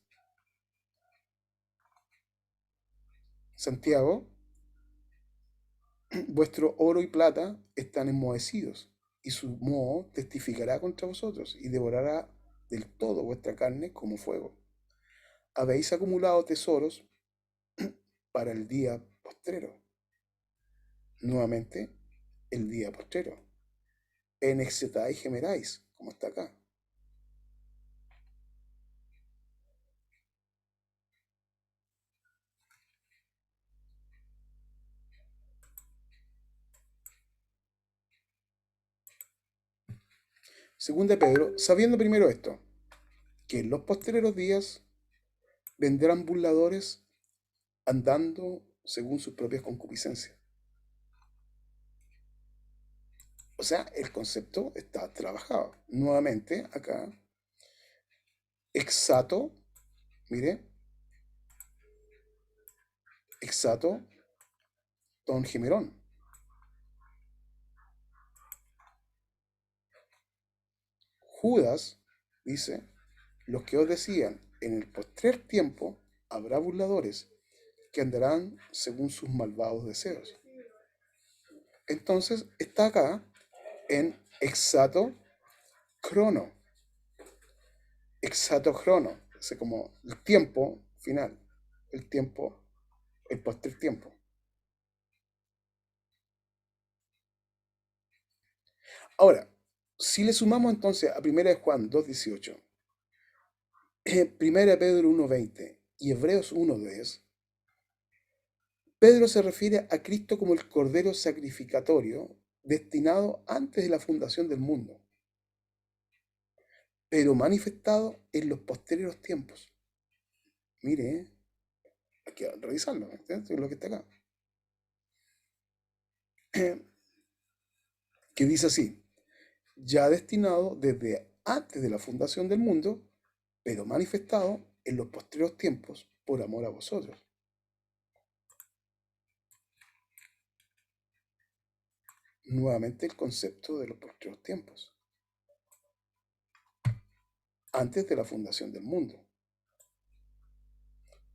Santiago, vuestro oro y plata están enmohecidos, y su moho testificará contra vosotros, y devorará del todo vuestra carne como fuego. Habéis acumulado tesoros para el día postrero. Nuevamente, el día postrero. En exetai gemerais, como está acá. Segunda Pedro, sabiendo primero esto, que en los postreros días vendrán burladores andando según sus propias concupiscencias. O sea, el concepto está trabajado. Nuevamente, acá, exato, mire, exato, ton gemerón. Judas dice, los que os decían, en el postrer tiempo habrá burladores que andarán según sus malvados deseos. Entonces está acá en exato crono. Exato crono, es como el tiempo final, el tiempo, el postrer tiempo. Ahora, si le sumamos entonces a 1 Juan 2:18, 1 Pedro 1:20 y Hebreos 1:10, Pedro se refiere a Cristo como el Cordero sacrificatorio destinado antes de la fundación del mundo, pero manifestado en los posteriores tiempos. Mire, hay que revisarlo, es lo que está acá. Que dice así, ya destinado desde antes de la fundación del mundo, pero manifestado en los posteriores tiempos por amor a vosotros. Nuevamente el concepto de los posteriores tiempos. Antes de la fundación del mundo.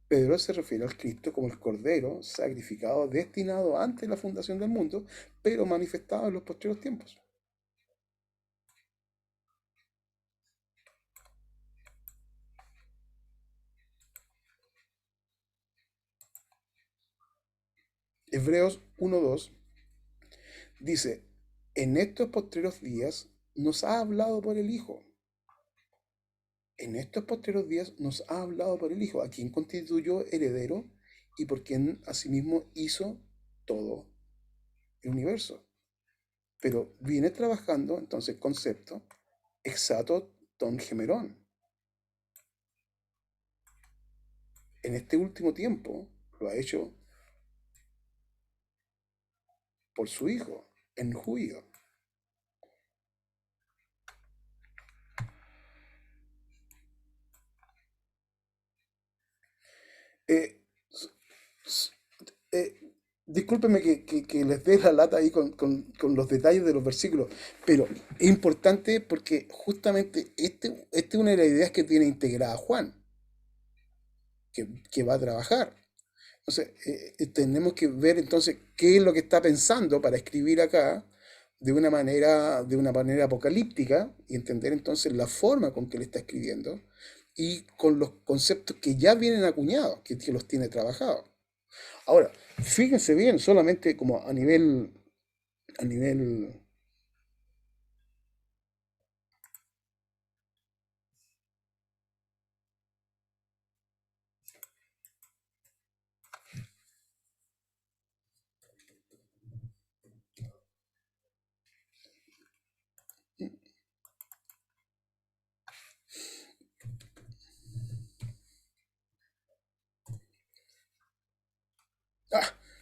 Pedro se refiere al Cristo como el Cordero sacrificado destinado antes de la fundación del mundo, pero manifestado en los posteriores tiempos. Hebreos 1:2 dice, en estos postreros días nos ha hablado por el Hijo. En estos postreros días nos ha hablado por el Hijo, a quien constituyó heredero y por quien asimismo hizo todo el universo. Pero viene trabajando entonces el concepto exato ton gemerón. En este último tiempo lo ha hecho por su Hijo, en juicio. Discúlpenme que les dé la lata ahí con los detalles de los versículos, pero es importante porque justamente este es una de las ideas que tiene integrada Juan, que va a trabajar. Entonces, tenemos que ver entonces qué es lo que está pensando para escribir acá de una manera apocalíptica y entender entonces la forma con que le está escribiendo y con los conceptos que ya vienen acuñados, que los tiene trabajados. Ahora, fíjense bien, solamente como a nivel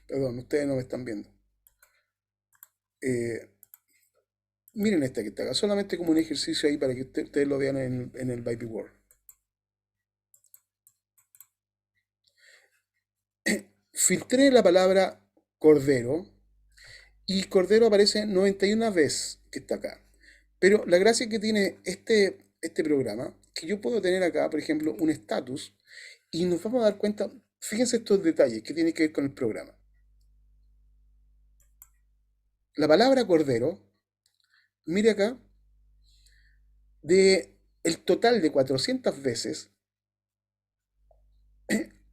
perdón, ustedes no me están viendo. Miren este que está acá, solamente como un ejercicio ahí para que ustedes lo vean en el Bible World. Filtré la palabra cordero y cordero aparece 91 veces que está acá. Pero la gracia que tiene este programa, que yo puedo tener acá, por ejemplo, un estatus y nos vamos a dar cuenta, fíjense estos detalles que tienen que ver con el programa. La palabra cordero, mire acá, de el total de 400 veces,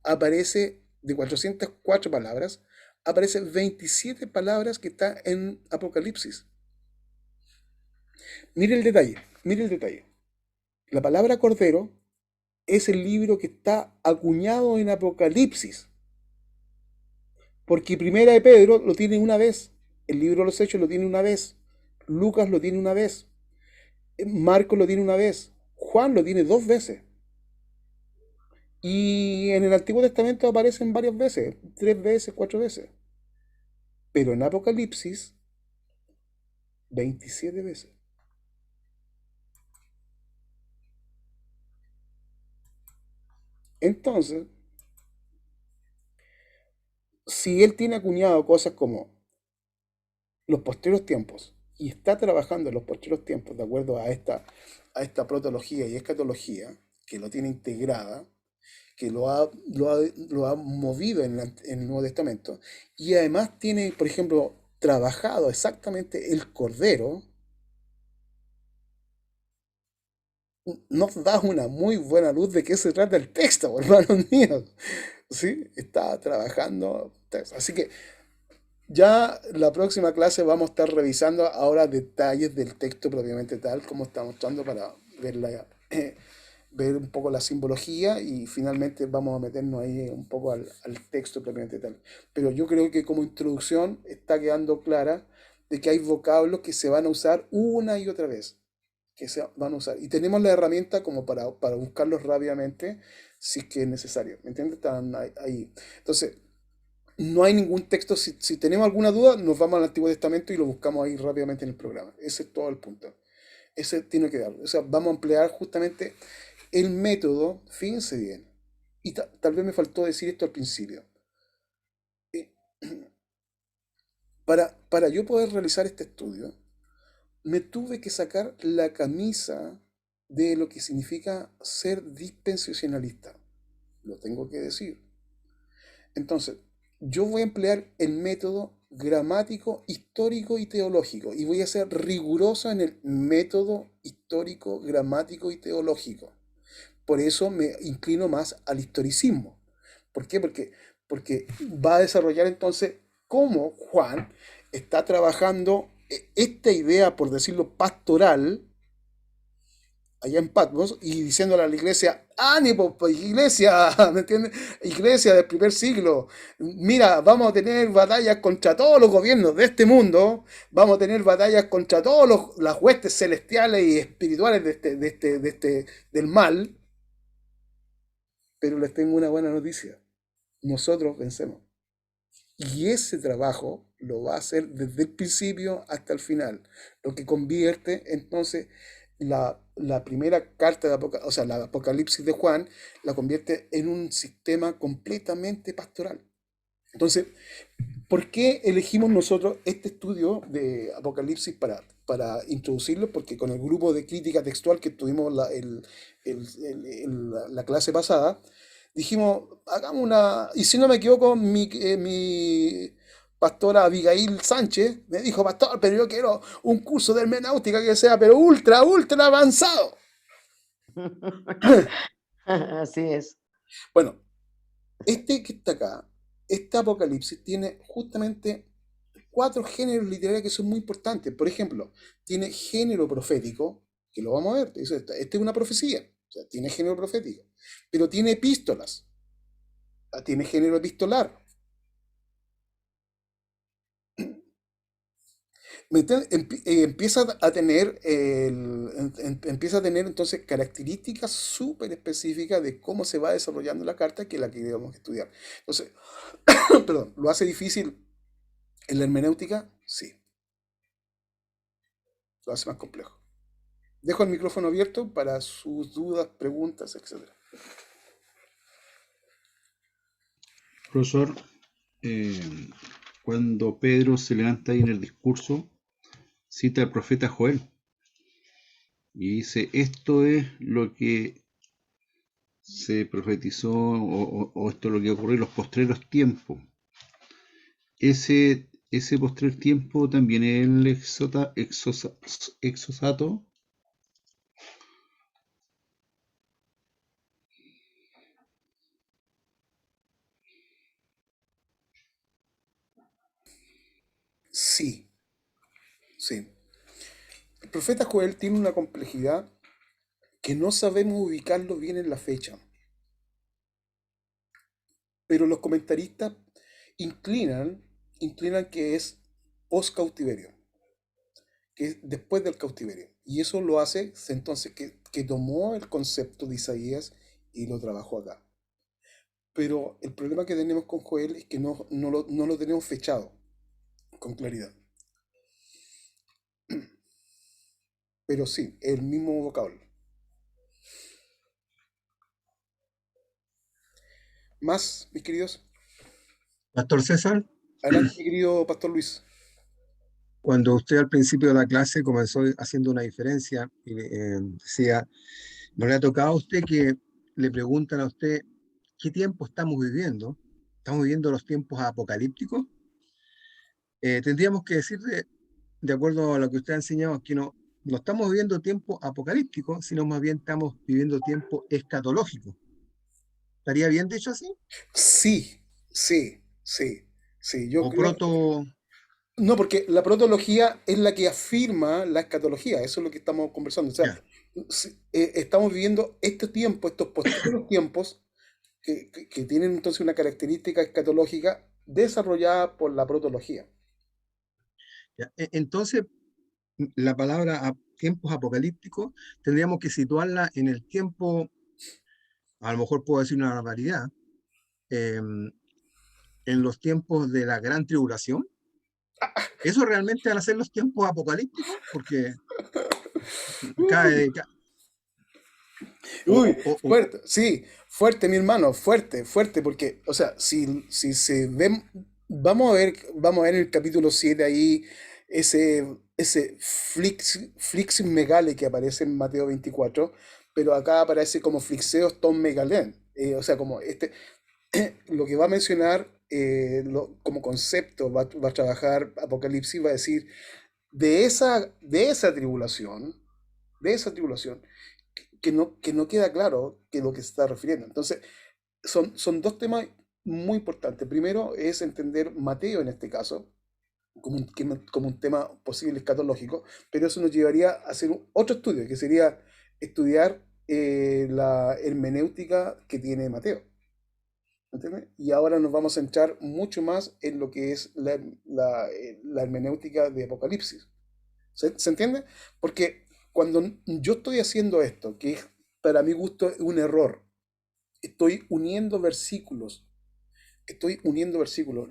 aparece, de 404 palabras, aparece 27 palabras que está en Apocalipsis. Mire el detalle, mire el detalle. La palabra cordero es el libro que está acuñado en Apocalipsis. Porque Primera de Pedro lo tiene una vez, el libro de los Hechos lo tiene una vez, Lucas lo tiene una vez, Marcos lo tiene una vez, Juan lo tiene 2 veces. Y en el Antiguo Testamento aparecen varias veces, 3 veces, 4 veces. Pero en Apocalipsis, 27 veces. Entonces, si él tiene acuñado cosas como los postreros tiempos y está trabajando en los postreros tiempos de acuerdo a esta protología y escatología, que lo tiene integrada, que lo ha movido en el Nuevo Testamento, y además tiene, por ejemplo, trabajado exactamente el Cordero, nos da una muy buena luz de qué se trata el texto, hermanos míos. ¿Sí? Está trabajando. Así que ya la próxima clase vamos a estar revisando ahora detalles del texto propiamente tal, como está mostrando para ver un poco la simbología y finalmente vamos a meternos ahí un poco al texto propiamente tal. Pero yo creo que como introducción está quedando clara de que hay vocablos que se van a usar una y otra vez, que se van a usar. Y tenemos la herramienta como para buscarlos rápidamente si es que es necesario. ¿Me entiendes? Están ahí. Entonces, no hay ningún texto. Si tenemos alguna duda, nos vamos al Antiguo Testamento y lo buscamos ahí rápidamente en el programa. Ese es todo el punto. Ese tiene que dar. O sea, vamos a emplear justamente el método, fíjense bien, y tal vez me faltó decir esto al principio. Para yo poder realizar este estudio, me tuve que sacar la camisa de lo que significa ser dispensacionalista. Lo tengo que decir. Entonces, yo voy a emplear el método gramático, histórico y teológico, y voy a ser riguroso en el método histórico, gramático y teológico. Por eso me inclino más al historicismo. ¿Por qué? Porque va a desarrollar entonces cómo Juan está trabajando esta idea, por decirlo, pastoral, allá en Patmos, y diciéndole a la iglesia, ánimo, pues, iglesia, ¿me entiendes? Iglesia del primer siglo, mira, vamos a tener batallas contra todos los gobiernos de este mundo, vamos a tener batallas contra todas las huestes celestiales y espirituales del mal, pero les tengo una buena noticia, nosotros vencemos. Y ese trabajo lo va a hacer desde el principio hasta el final, lo que convierte entonces la primera carta de Apocalipsis, o sea, la Apocalipsis de Juan, la convierte en un sistema completamente pastoral. Entonces, ¿por qué elegimos nosotros este estudio de Apocalipsis para introducirlo? Porque con el grupo de crítica textual que tuvimos la clase pasada, dijimos, hagamos una, y si no me equivoco, mi pastora Abigail Sánchez me dijo, pastor, pero yo quiero un curso de hermenéutica que sea, pero ultra, ultra avanzado. Así es. Bueno, este que está acá, este Apocalipsis tiene justamente 4 géneros literarios que son muy importantes. Por ejemplo, tiene género profético, que lo vamos a ver, esta es una profecía, o sea, tiene género profético, pero tiene epístolas, tiene género epistolar. Empieza a tener entonces características súper específicas de cómo se va desarrollando la carta, que es la que debemos estudiar. Entonces, perdón, ¿lo hace difícil en la hermenéutica? Sí. Lo hace más complejo. Dejo el micrófono abierto para sus dudas, preguntas, etc. Profesor, cuando Pedro se levanta ahí en el discurso, cita al profeta Joel y dice, esto es lo que se profetizó o esto es lo que ocurrió en los postreros tiempos. Ese postrer tiempo también es el exosato. Sí, sí. El profeta Joel tiene una complejidad que no sabemos ubicarlo bien en la fecha. Pero los comentaristas inclinan que es post-cautiverio, que es después del cautiverio. Y eso lo hace entonces que tomó el concepto de Isaías y lo trabajó acá. Pero el problema que tenemos con Joel es que no lo tenemos fechado con claridad. Pero sí, el mismo vocablo. ¿Más, mis queridos? Pastor César, Adelante, mi querido Pastor Luis. cuando usted al principio de la clase comenzó haciendo una diferencia y decía, ¿no le ha tocado a usted que le preguntan a usted qué tiempo estamos viviendo? ¿Estamos viviendo los tiempos apocalípticos? Tendríamos que decir, de acuerdo a lo que usted ha enseñado, que no estamos viviendo tiempo apocalíptico, sino más bien estamos viviendo tiempo escatológico. ¿Estaría bien dicho así? Sí. Yo o creo... No, porque la protología es la que afirma la escatología, eso es lo que estamos conversando. O sea, estamos viviendo estos posteriores tiempos que tienen entonces una característica escatológica desarrollada por la protología. Entonces, la palabra tiempos apocalípticos tendríamos que situarla en el tiempo, a lo mejor puedo decir una barbaridad, en los tiempos de la gran tribulación. ¿Eso realmente van a ser los tiempos apocalípticos? Porque fuerte, sí, fuerte, mi hermano, fuerte, porque, o sea, si se ven, vamos a ver en el capítulo 7 ahí ese Flix Megale que aparece en Mateo 24, pero acá aparece como Flixeos Tom Megalen, o sea, como lo que va a mencionar como concepto, va a trabajar Apocalipsis, va a decir, de esa tribulación, que no queda claro que lo que se está refiriendo. Entonces, son dos temas muy importantes. Primero es entender Mateo en este caso, como un tema posible escatológico, pero eso nos llevaría a hacer otro estudio, que sería estudiar la hermenéutica que tiene Mateo. ¿Entiendes? Y ahora nos vamos a centrar mucho más en lo que es la hermenéutica de Apocalipsis. ¿Se entiende? Porque cuando yo estoy haciendo esto, que es para mi gusto un error, estoy uniendo versículos,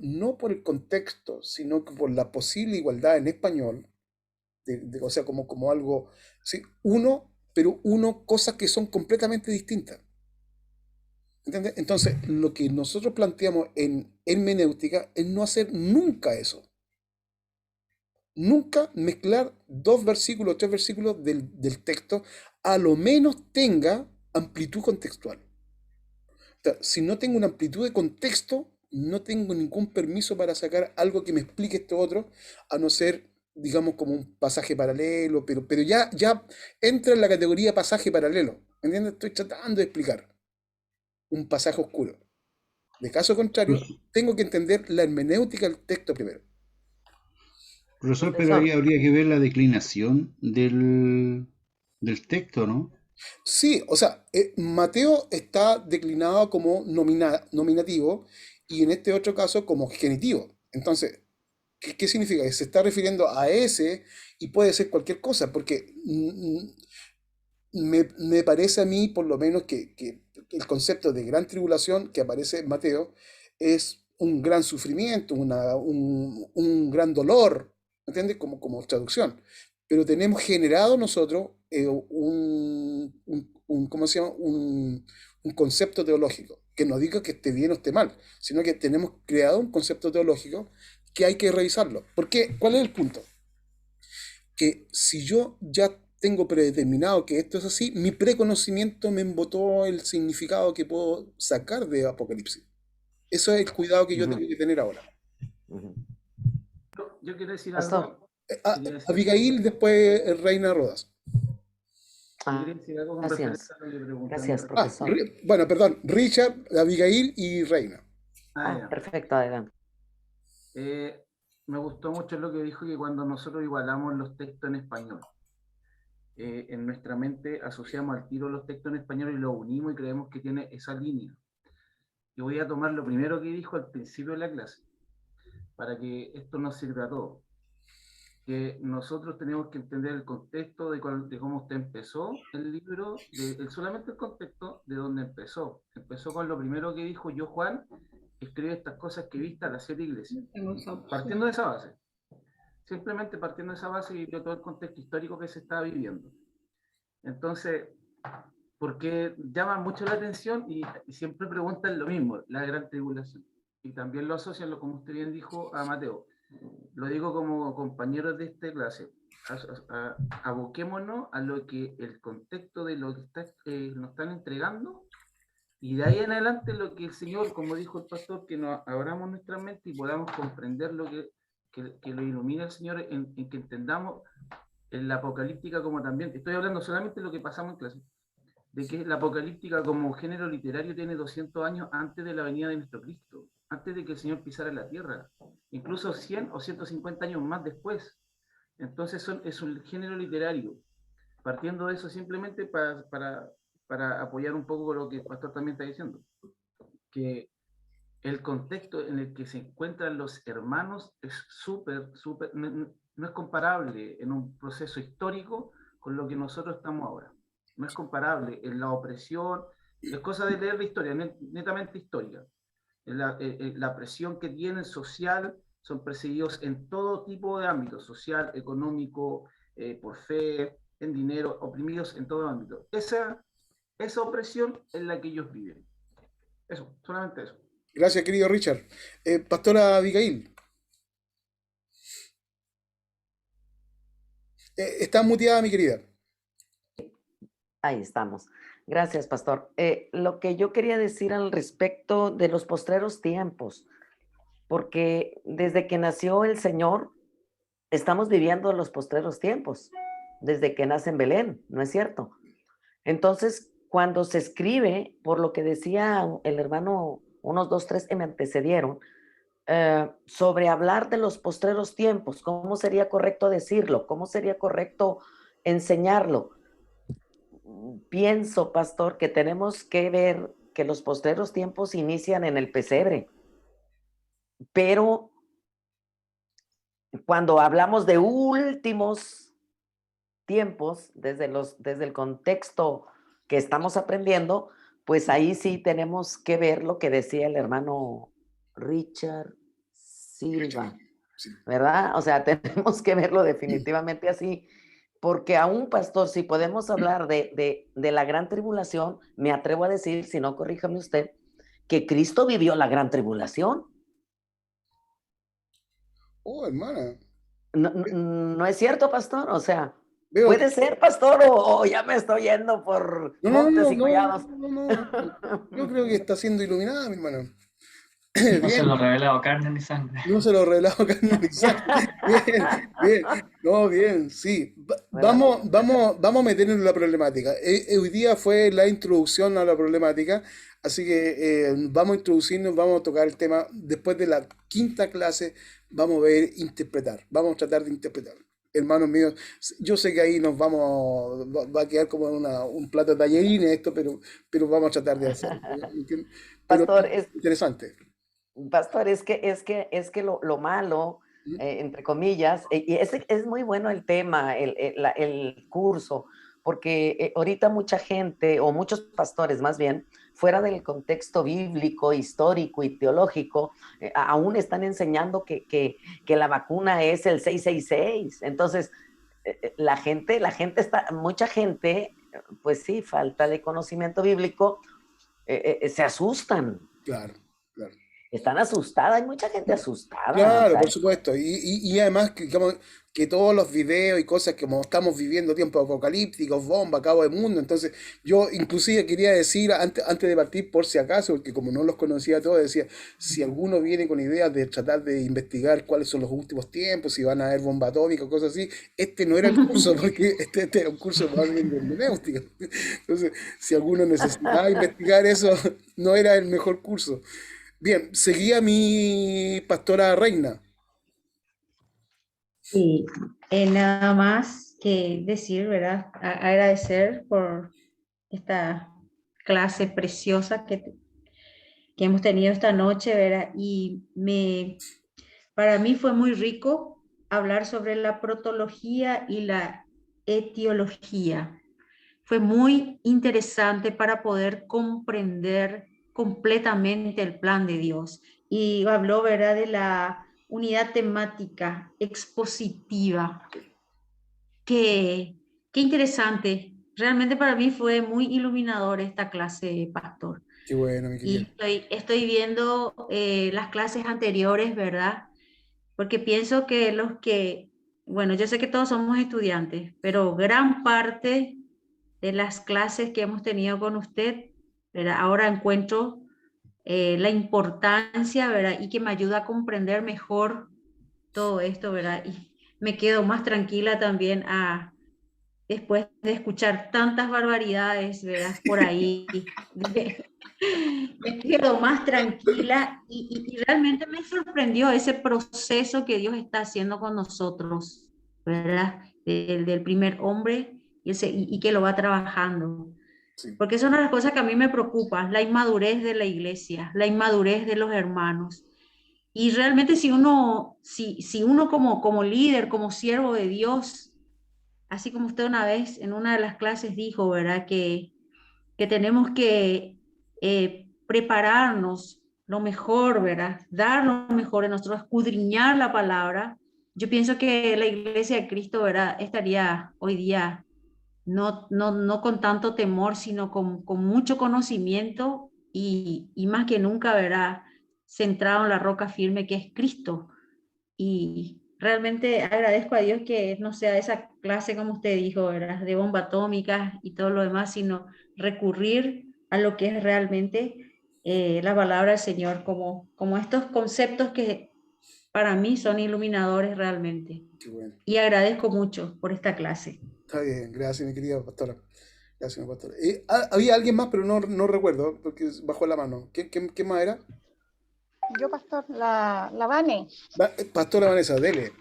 no por el contexto, sino que por la posible igualdad en español, o sea, como algo, ¿sí? Cosas que son completamente distintas. ¿Entiendes? Entonces, lo que nosotros planteamos en hermenéutica es no hacer nunca eso. Nunca mezclar dos versículos, tres versículos del texto, a lo menos tenga amplitud contextual. O sea, si no tengo una amplitud de contexto, no tengo ningún permiso para sacar algo que me explique esto otro, a no ser, digamos, como un pasaje paralelo, pero ya entra en la categoría pasaje paralelo. ¿Entiendes? Estoy tratando de explicar un pasaje oscuro. De caso contrario, tengo que entender la hermenéutica del texto primero. Profesor, pero ahí habría que ver la declinación del texto, ¿no? Sí, o sea, Mateo está declinado como nominativo y en este otro caso como genitivo. Entonces, ¿qué significa? Que se está refiriendo a ese y puede ser cualquier cosa, porque me parece a mí, por lo menos, que el concepto de gran tribulación que aparece en Mateo es un gran sufrimiento, un gran dolor, ¿entiendes? Como traducción. Pero tenemos generado nosotros ¿cómo se llama? Un concepto teológico, que no diga que esté bien o esté mal, sino que tenemos creado un concepto teológico que hay que revisarlo. ¿Por qué? ¿Cuál es el punto? Que si yo ya tengo predeterminado que esto es así, mi preconocimiento me embotó el significado que puedo sacar de Apocalipsis. Eso es el cuidado que yo tengo que tener ahora. Yo quiero decir algo. Abigail, después Reina Rodas. Gracias. Gracias, profesor. Bueno, perdón, Richard, Abigail y Reina. Perfecto, adelante. Me gustó mucho lo que dijo, que cuando nosotros igualamos los textos en español, en nuestra mente asociamos al tiro los textos en español y los unimos y creemos que tiene esa línea. Yo voy a tomar lo primero que dijo al principio de la clase, para que esto nos sirva a todos. Que nosotros tenemos que entender el contexto de cómo usted empezó el libro, solamente el contexto de dónde empezó. Empezó con lo primero que dijo: yo, Juan, escribe estas cosas que he visto a las 7 iglesias. Partiendo de esa base. Simplemente partiendo de esa base y vio todo el contexto histórico que se estaba viviendo. Entonces, porque llama mucho la atención y siempre preguntan lo mismo, la gran tribulación. Y también lo asocian, como usted bien dijo, a Mateo. Lo digo como compañeros de esta clase. Aboquémonos a lo que el contexto de lo que nos están entregando, y de ahí en adelante lo que el Señor, como dijo el pastor, que nos abramos nuestra mente y podamos comprender lo que lo ilumina el Señor, en que entendamos en la apocalíptica, como también, estoy hablando solamente de lo que pasamos en clase, de que la apocalíptica como género literario tiene 200 años antes de la venida de nuestro Cristo, antes de que el Señor pisara la tierra, incluso 100 o 150 años más después. Entonces es un género literario. Partiendo de eso, simplemente para apoyar un poco lo que el pastor también está diciendo, que el contexto en el que se encuentran los hermanos es no es comparable en un proceso histórico con lo que nosotros estamos ahora. No es comparable en la opresión, es cosa de leer la historia, netamente histórica. La presión que tienen social, son perseguidos en todo tipo de ámbitos, social, económico, por fe, en dinero, oprimidos en todo ámbito. Esa opresión es la que ellos viven. Eso, solamente eso. Gracias, querido Richard. Pastora Abigail. Está muteada, mi querida. Ahí estamos. Gracias, pastor. Lo que yo quería decir al respecto de los postreros tiempos, porque desde que nació el Señor, estamos viviendo los postreros tiempos, desde que nace en Belén, ¿no es cierto? Entonces, cuando se escribe, por lo que decía el hermano unos 2, 3 que me antecedieron, sobre hablar de los postreros tiempos, cómo sería correcto decirlo, cómo sería correcto enseñarlo. Pienso, pastor, que tenemos que ver que los postreros tiempos inician en el pesebre, pero cuando hablamos de últimos tiempos, desde el contexto que estamos aprendiendo, pues ahí sí tenemos que ver lo que decía el hermano Richard Silva, ¿verdad? O sea, tenemos que verlo definitivamente así, porque aún, pastor, si podemos hablar de la gran tribulación, me atrevo a decir, si no, corríjame usted, que Cristo vivió la gran tribulación. Oh, hermana. ¿No es cierto, pastor? O sea, Veo puede que... ser, pastor, o ya me estoy yendo por montes y collados. Yo creo que está siendo iluminada, mi hermano. No se lo ha revelado carne ni sangre. No se lo ha revelado carne ni sangre. Bien, bien. No, bien, sí. Vamos a meternos en la problemática. Hoy día fue la introducción a la problemática, así que vamos a introducirnos, vamos a tocar el tema. Después de la quinta clase, vamos a ver interpretar. Vamos a tratar de interpretar. Hermanos míos, yo sé que ahí va a quedar como un plato de tallerines esto, pero vamos a tratar de hacerlo. Pastor, interesante. Pastor, es que lo malo, entre comillas, y es muy bueno el tema, el curso, porque ahorita mucha gente, o muchos pastores más bien, fuera del contexto bíblico, histórico y teológico, aún están enseñando que la vacuna es el 666. Entonces, mucha gente, pues sí, falta de conocimiento bíblico, se asustan. Claro. Están asustadas, hay mucha gente asustada. Claro, ¿sabes? por supuesto. Y además que todos los videos y cosas que como estamos viviendo tiempos apocalípticos, bomba, cabo de mundo. Entonces, yo inclusive quería decir, antes de partir, por si acaso, porque como no los conocía a todos, decía, si alguno viene con ideas de tratar de investigar cuáles son los últimos tiempos, si van a haber bomba atómica o cosas así, este no era el curso, porque este era un curso más bien de hermenéutica. Entonces, si alguno necesitaba investigar eso, no era el mejor curso. Bien, seguía mi pastora Reina. Y nada más que decir, ¿verdad? Agradecer por esta clase preciosa que hemos tenido esta noche, ¿verdad? Y para mí fue muy rico hablar sobre la protología y la etiología. Fue muy interesante para poder comprender completamente el plan de Dios. Y habló, ¿verdad?, de la unidad temática expositiva. Qué interesante. Realmente para mí fue muy iluminador esta clase, pastor. Qué bueno, mi querida. Y estoy viendo las clases anteriores, ¿verdad? Porque pienso que bueno, yo sé que todos somos estudiantes, pero gran parte de las clases que hemos tenido con usted, ¿verdad? Ahora encuentro la importancia, ¿verdad? Y que me ayuda a comprender mejor todo esto, ¿verdad? Y me quedo más tranquila también después de escuchar tantas barbaridades, ¿verdad? Por ahí. Me quedo más tranquila y realmente me sorprendió ese proceso que Dios está haciendo con nosotros, ¿verdad? Del primer hombre y que lo va trabajando. Sí. Porque eso es una de las cosas que a mí me preocupa, la inmadurez de la iglesia, la inmadurez de los hermanos. Y realmente si uno como líder, como siervo de Dios, así como usted una vez en una de las clases dijo, ¿verdad? Que tenemos que prepararnos lo mejor, ¿verdad? Dar lo mejor de nosotros, escudriñar la palabra. Yo pienso que la iglesia de Cristo, ¿verdad?, estaría hoy día no con tanto temor, sino con mucho conocimiento y más que nunca, ¿verdad?, centrado en la roca firme que es Cristo. Y realmente agradezco a Dios que no sea esa clase, como usted dijo, ¿verdad?, de bomba atómica y todo lo demás, sino recurrir a lo que es realmente la palabra del Señor, como estos conceptos que para mí son iluminadores realmente. Qué bueno. Y agradezco mucho por esta clase. Está bien, gracias, mi querida pastora. Gracias, pastor. Había alguien más, pero no recuerdo, porque bajó la mano. ¿Qué más era? Yo, pastor, la Vane. Pastora Vanessa, dele.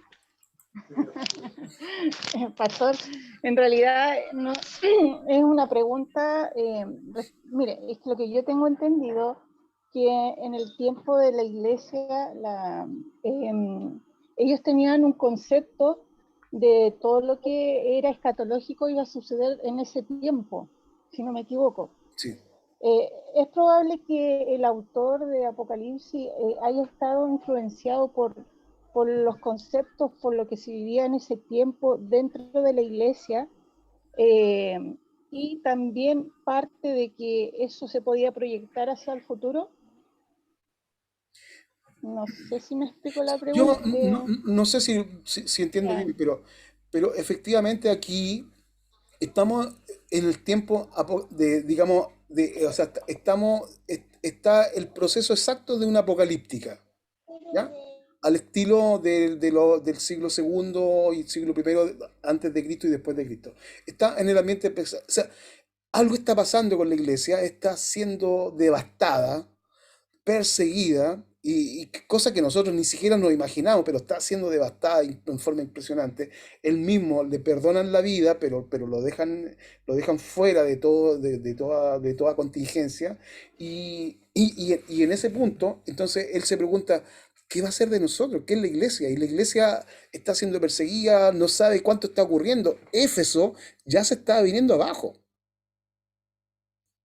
Pastor, en realidad no es una pregunta, mire, es que lo que yo tengo entendido, que en el tiempo de la iglesia, ellos tenían un concepto de todo lo que era escatológico iba a suceder en ese tiempo, si no me equivoco. Sí. Es probable que el autor de Apocalipsis haya estado influenciado por los conceptos, por lo que se vivía en ese tiempo dentro de la iglesia, y también parte de que eso se podía proyectar hacia el futuro. No sé si me explico la pregunta. Yo no sé si entiendo bien, pero efectivamente aquí estamos en el tiempo digamos, o sea, está el proceso exacto de una apocalíptica, ¿ya? Al estilo del siglo segundo y siglo primero antes de Cristo y después de Cristo. Está en el ambiente, o sea, algo está pasando con la iglesia, está siendo devastada, perseguida, y cosa que nosotros ni siquiera nos imaginamos, pero está siendo devastada en forma impresionante. Él mismo le perdonan la vida, pero lo dejan fuera de toda contingencia. Y en ese punto, entonces él se pregunta, ¿qué va a hacer de nosotros? ¿Qué es la iglesia? Y la iglesia está siendo perseguida, no sabe cuánto está ocurriendo. Éfeso ya se está viniendo abajo.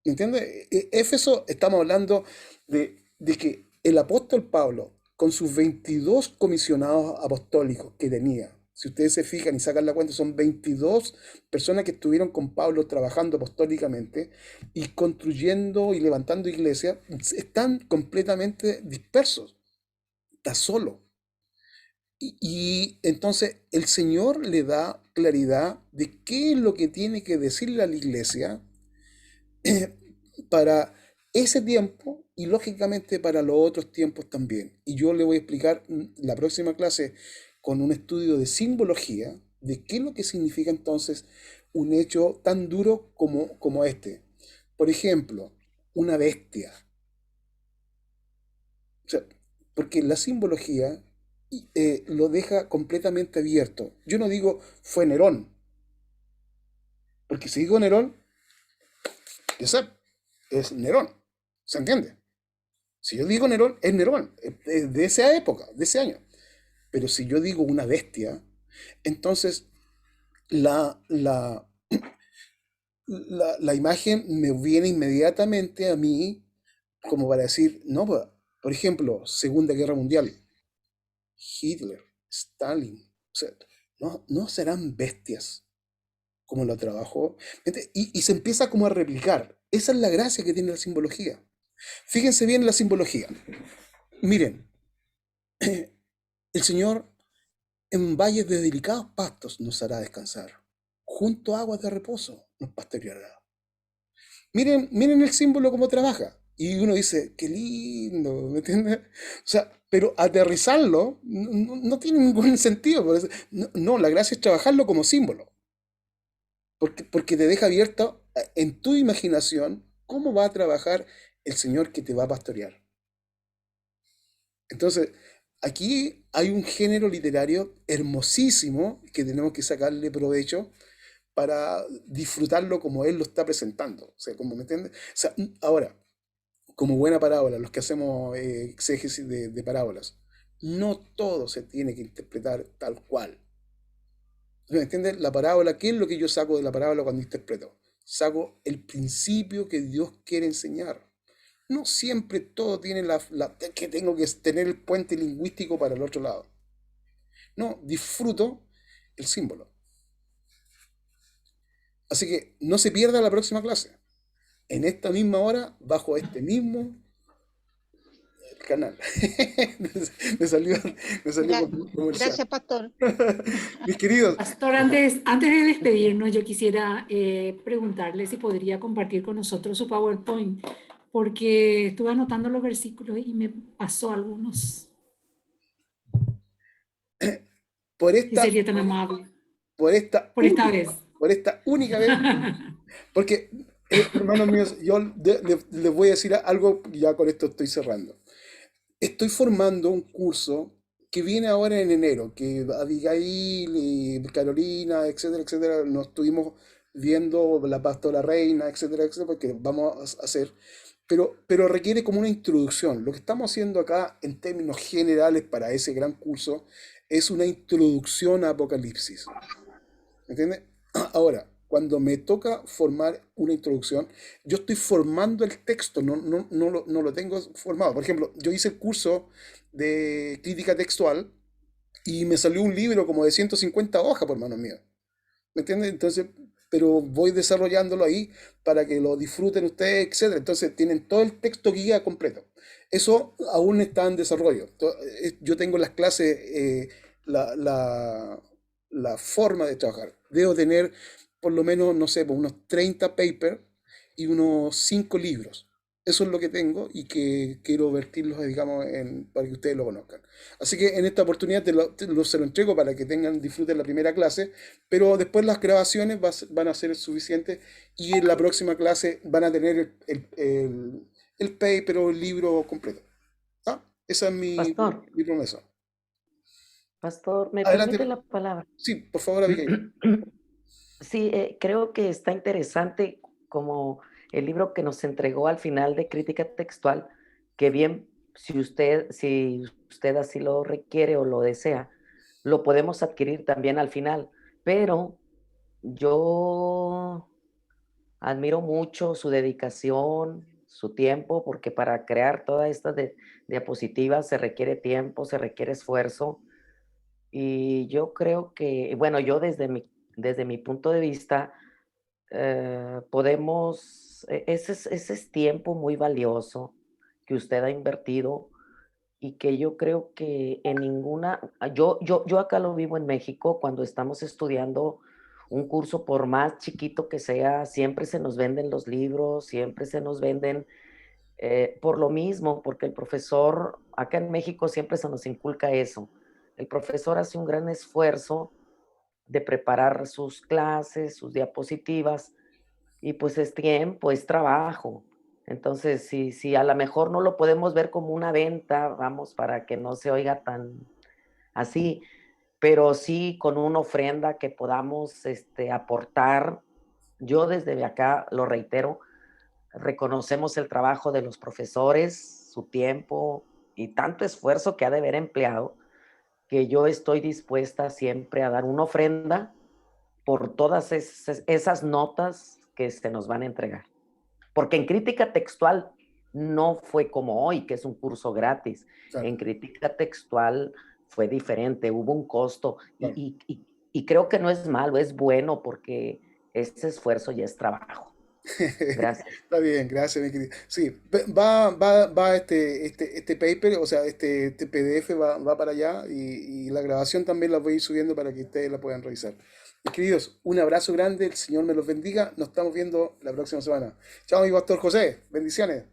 ¿Me entiendes? Éfeso, estamos hablando de que el apóstol Pablo, con sus 22 comisionados apostólicos que tenía, si ustedes se fijan y sacan la cuenta, son 22 personas que estuvieron con Pablo trabajando apostólicamente y construyendo y levantando iglesias, están completamente dispersos, está solo. Y entonces el Señor le da claridad de qué es lo que tiene que decirle a la iglesia para ese tiempo y lógicamente para los otros tiempos también. Y yo le voy a explicar la próxima clase con un estudio de simbología de qué es lo que significa entonces un hecho tan duro como este. Por ejemplo, una bestia. O sea, porque la simbología lo deja completamente abierto. Yo no digo fue Nerón, porque si digo Nerón, es Nerón. ¿Se entiende? Si yo digo Nerón, es Nerón, es de esa época, de ese año. Pero si yo digo una bestia, entonces la imagen me viene inmediatamente a mí como para decir, no, por ejemplo, Segunda Guerra Mundial, Hitler, Stalin, o sea, no serán bestias como lo trabajó, y se empieza como a replicar. Esa es la gracia que tiene la simbología. Fíjense bien en la simbología. Miren, el Señor en valles de delicados pastos nos hará descansar, junto a aguas de reposo nos pastoreará. Miren el símbolo cómo trabaja. Y uno dice, qué lindo, ¿me entiendes? O sea, pero aterrizarlo no tiene ningún sentido. No, la gracia es trabajarlo como símbolo. Porque te deja abierto en tu imaginación cómo va a trabajar el Señor que te va a pastorear. Entonces, aquí hay un género literario hermosísimo que tenemos que sacarle provecho para disfrutarlo como Él lo está presentando. O sea, ¿me entiendes? O sea, ahora, como buena parábola, los que hacemos exégesis de parábolas, no todo se tiene que interpretar tal cual. ¿Me entiendes? La parábola, ¿qué es lo que yo saco de la parábola cuando interpreto? Saco el principio que Dios quiere enseñar. No siempre todo tiene que tengo que tener el puente lingüístico para el otro lado. No, disfruto el símbolo. Así que no se pierda la próxima clase. En esta misma hora, bajo este mismo canal. me salió Gracias, pastor. Mis queridos. Pastor, antes de despedirnos, yo quisiera preguntarle si podría compartir con nosotros su PowerPoint, porque estuve anotando los versículos y me pasó algunos. Por esta, si sería tan amable. Por esta vez. Por esta única vez Porque, hermanos míos, yo les voy a decir algo, y ya con esto estoy cerrando. Estoy formando un curso que viene ahora en enero, que Abigail y Carolina, etcétera, etcétera, nos estuvimos viendo, la pastora Reina, etcétera, etcétera, porque vamos a hacer, pero requiere como una introducción. Lo que estamos haciendo acá en términos generales para ese gran curso es una introducción a Apocalipsis. ¿Entiendes? Ahora, cuando me toca formar una introducción, yo estoy formando el texto, no lo tengo formado. Por ejemplo, yo hice el curso de crítica textual y me salió un libro como de 150 hojas, por manos mías. ¿Me entiendes? Entonces, pero voy desarrollándolo ahí para que lo disfruten ustedes, etcétera. Entonces, tienen todo el texto guía completo. Eso aún está en desarrollo. Yo tengo en las clases la forma de trabajar. Debo tener por lo menos, no sé, pues unos 30 papers y unos 5 libros. Eso es lo que tengo y que quiero vertirlos, digamos, para que ustedes lo conozcan. Así que en esta oportunidad se lo entrego para que disfruten la primera clase, pero después las grabaciones van a ser suficientes y en la próxima clase van a tener el paper o el libro completo. ¿Ah? Esa es mi promesa. Pastor, ¿me Adelante. permite la palabra? Sí, por favor, Abigail. Sí, creo que está interesante como el libro que nos entregó al final de crítica textual, que bien, si usted así lo requiere o lo desea, lo podemos adquirir también al final. Pero yo admiro mucho su dedicación, su tiempo, porque para crear todas estas diapositivas se requiere tiempo, se requiere esfuerzo. Y yo creo que, bueno, yo desde mi punto de vista, ese es tiempo muy valioso que usted ha invertido y que yo creo que en yo acá lo vivo en México, cuando estamos estudiando un curso, por más chiquito que sea, siempre se nos venden los libros, siempre se nos venden por lo mismo, porque el profesor, acá en México siempre se nos inculca eso. El profesor hace un gran esfuerzo de preparar sus clases, sus diapositivas, y pues es tiempo, es trabajo. Entonces, si a lo mejor no lo podemos ver como una venta, vamos, para que no se oiga tan así, pero sí con una ofrenda que podamos aportar. Yo desde acá, lo reitero, reconocemos el trabajo de los profesores, su tiempo y tanto esfuerzo que ha de haber empleado, que yo estoy dispuesta siempre a dar una ofrenda por todas esas notas que se nos van a entregar. Porque en crítica textual no fue como hoy, que es un curso gratis. Claro. En crítica textual fue diferente, hubo un costo. Claro. Y creo que no es malo, es bueno, porque ese esfuerzo ya es trabajo. Gracias. Está bien, gracias, mi querido. Sí, va este paper, o sea, este PDF va para allá y la grabación también la voy a ir subiendo para que ustedes la puedan revisar. Mis queridos, un abrazo grande, el Señor me los bendiga. Nos estamos viendo la próxima semana. Chao, mi pastor José, bendiciones.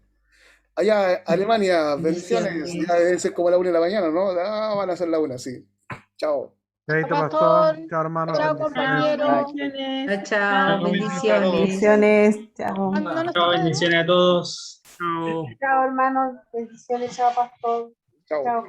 Allá, Alemania, bendiciones. Ya debe ser como la 1 de la mañana, ¿no? Ah, van a ser la 1, sí. Chao. Chao, pastor. Chao, hermano. Chao, compañero. Chao, bendiciones. Bendiciones. Chao. Chao, bendiciones a todos. Chao, hermanos. Bendiciones. Chao, pastor. Chao.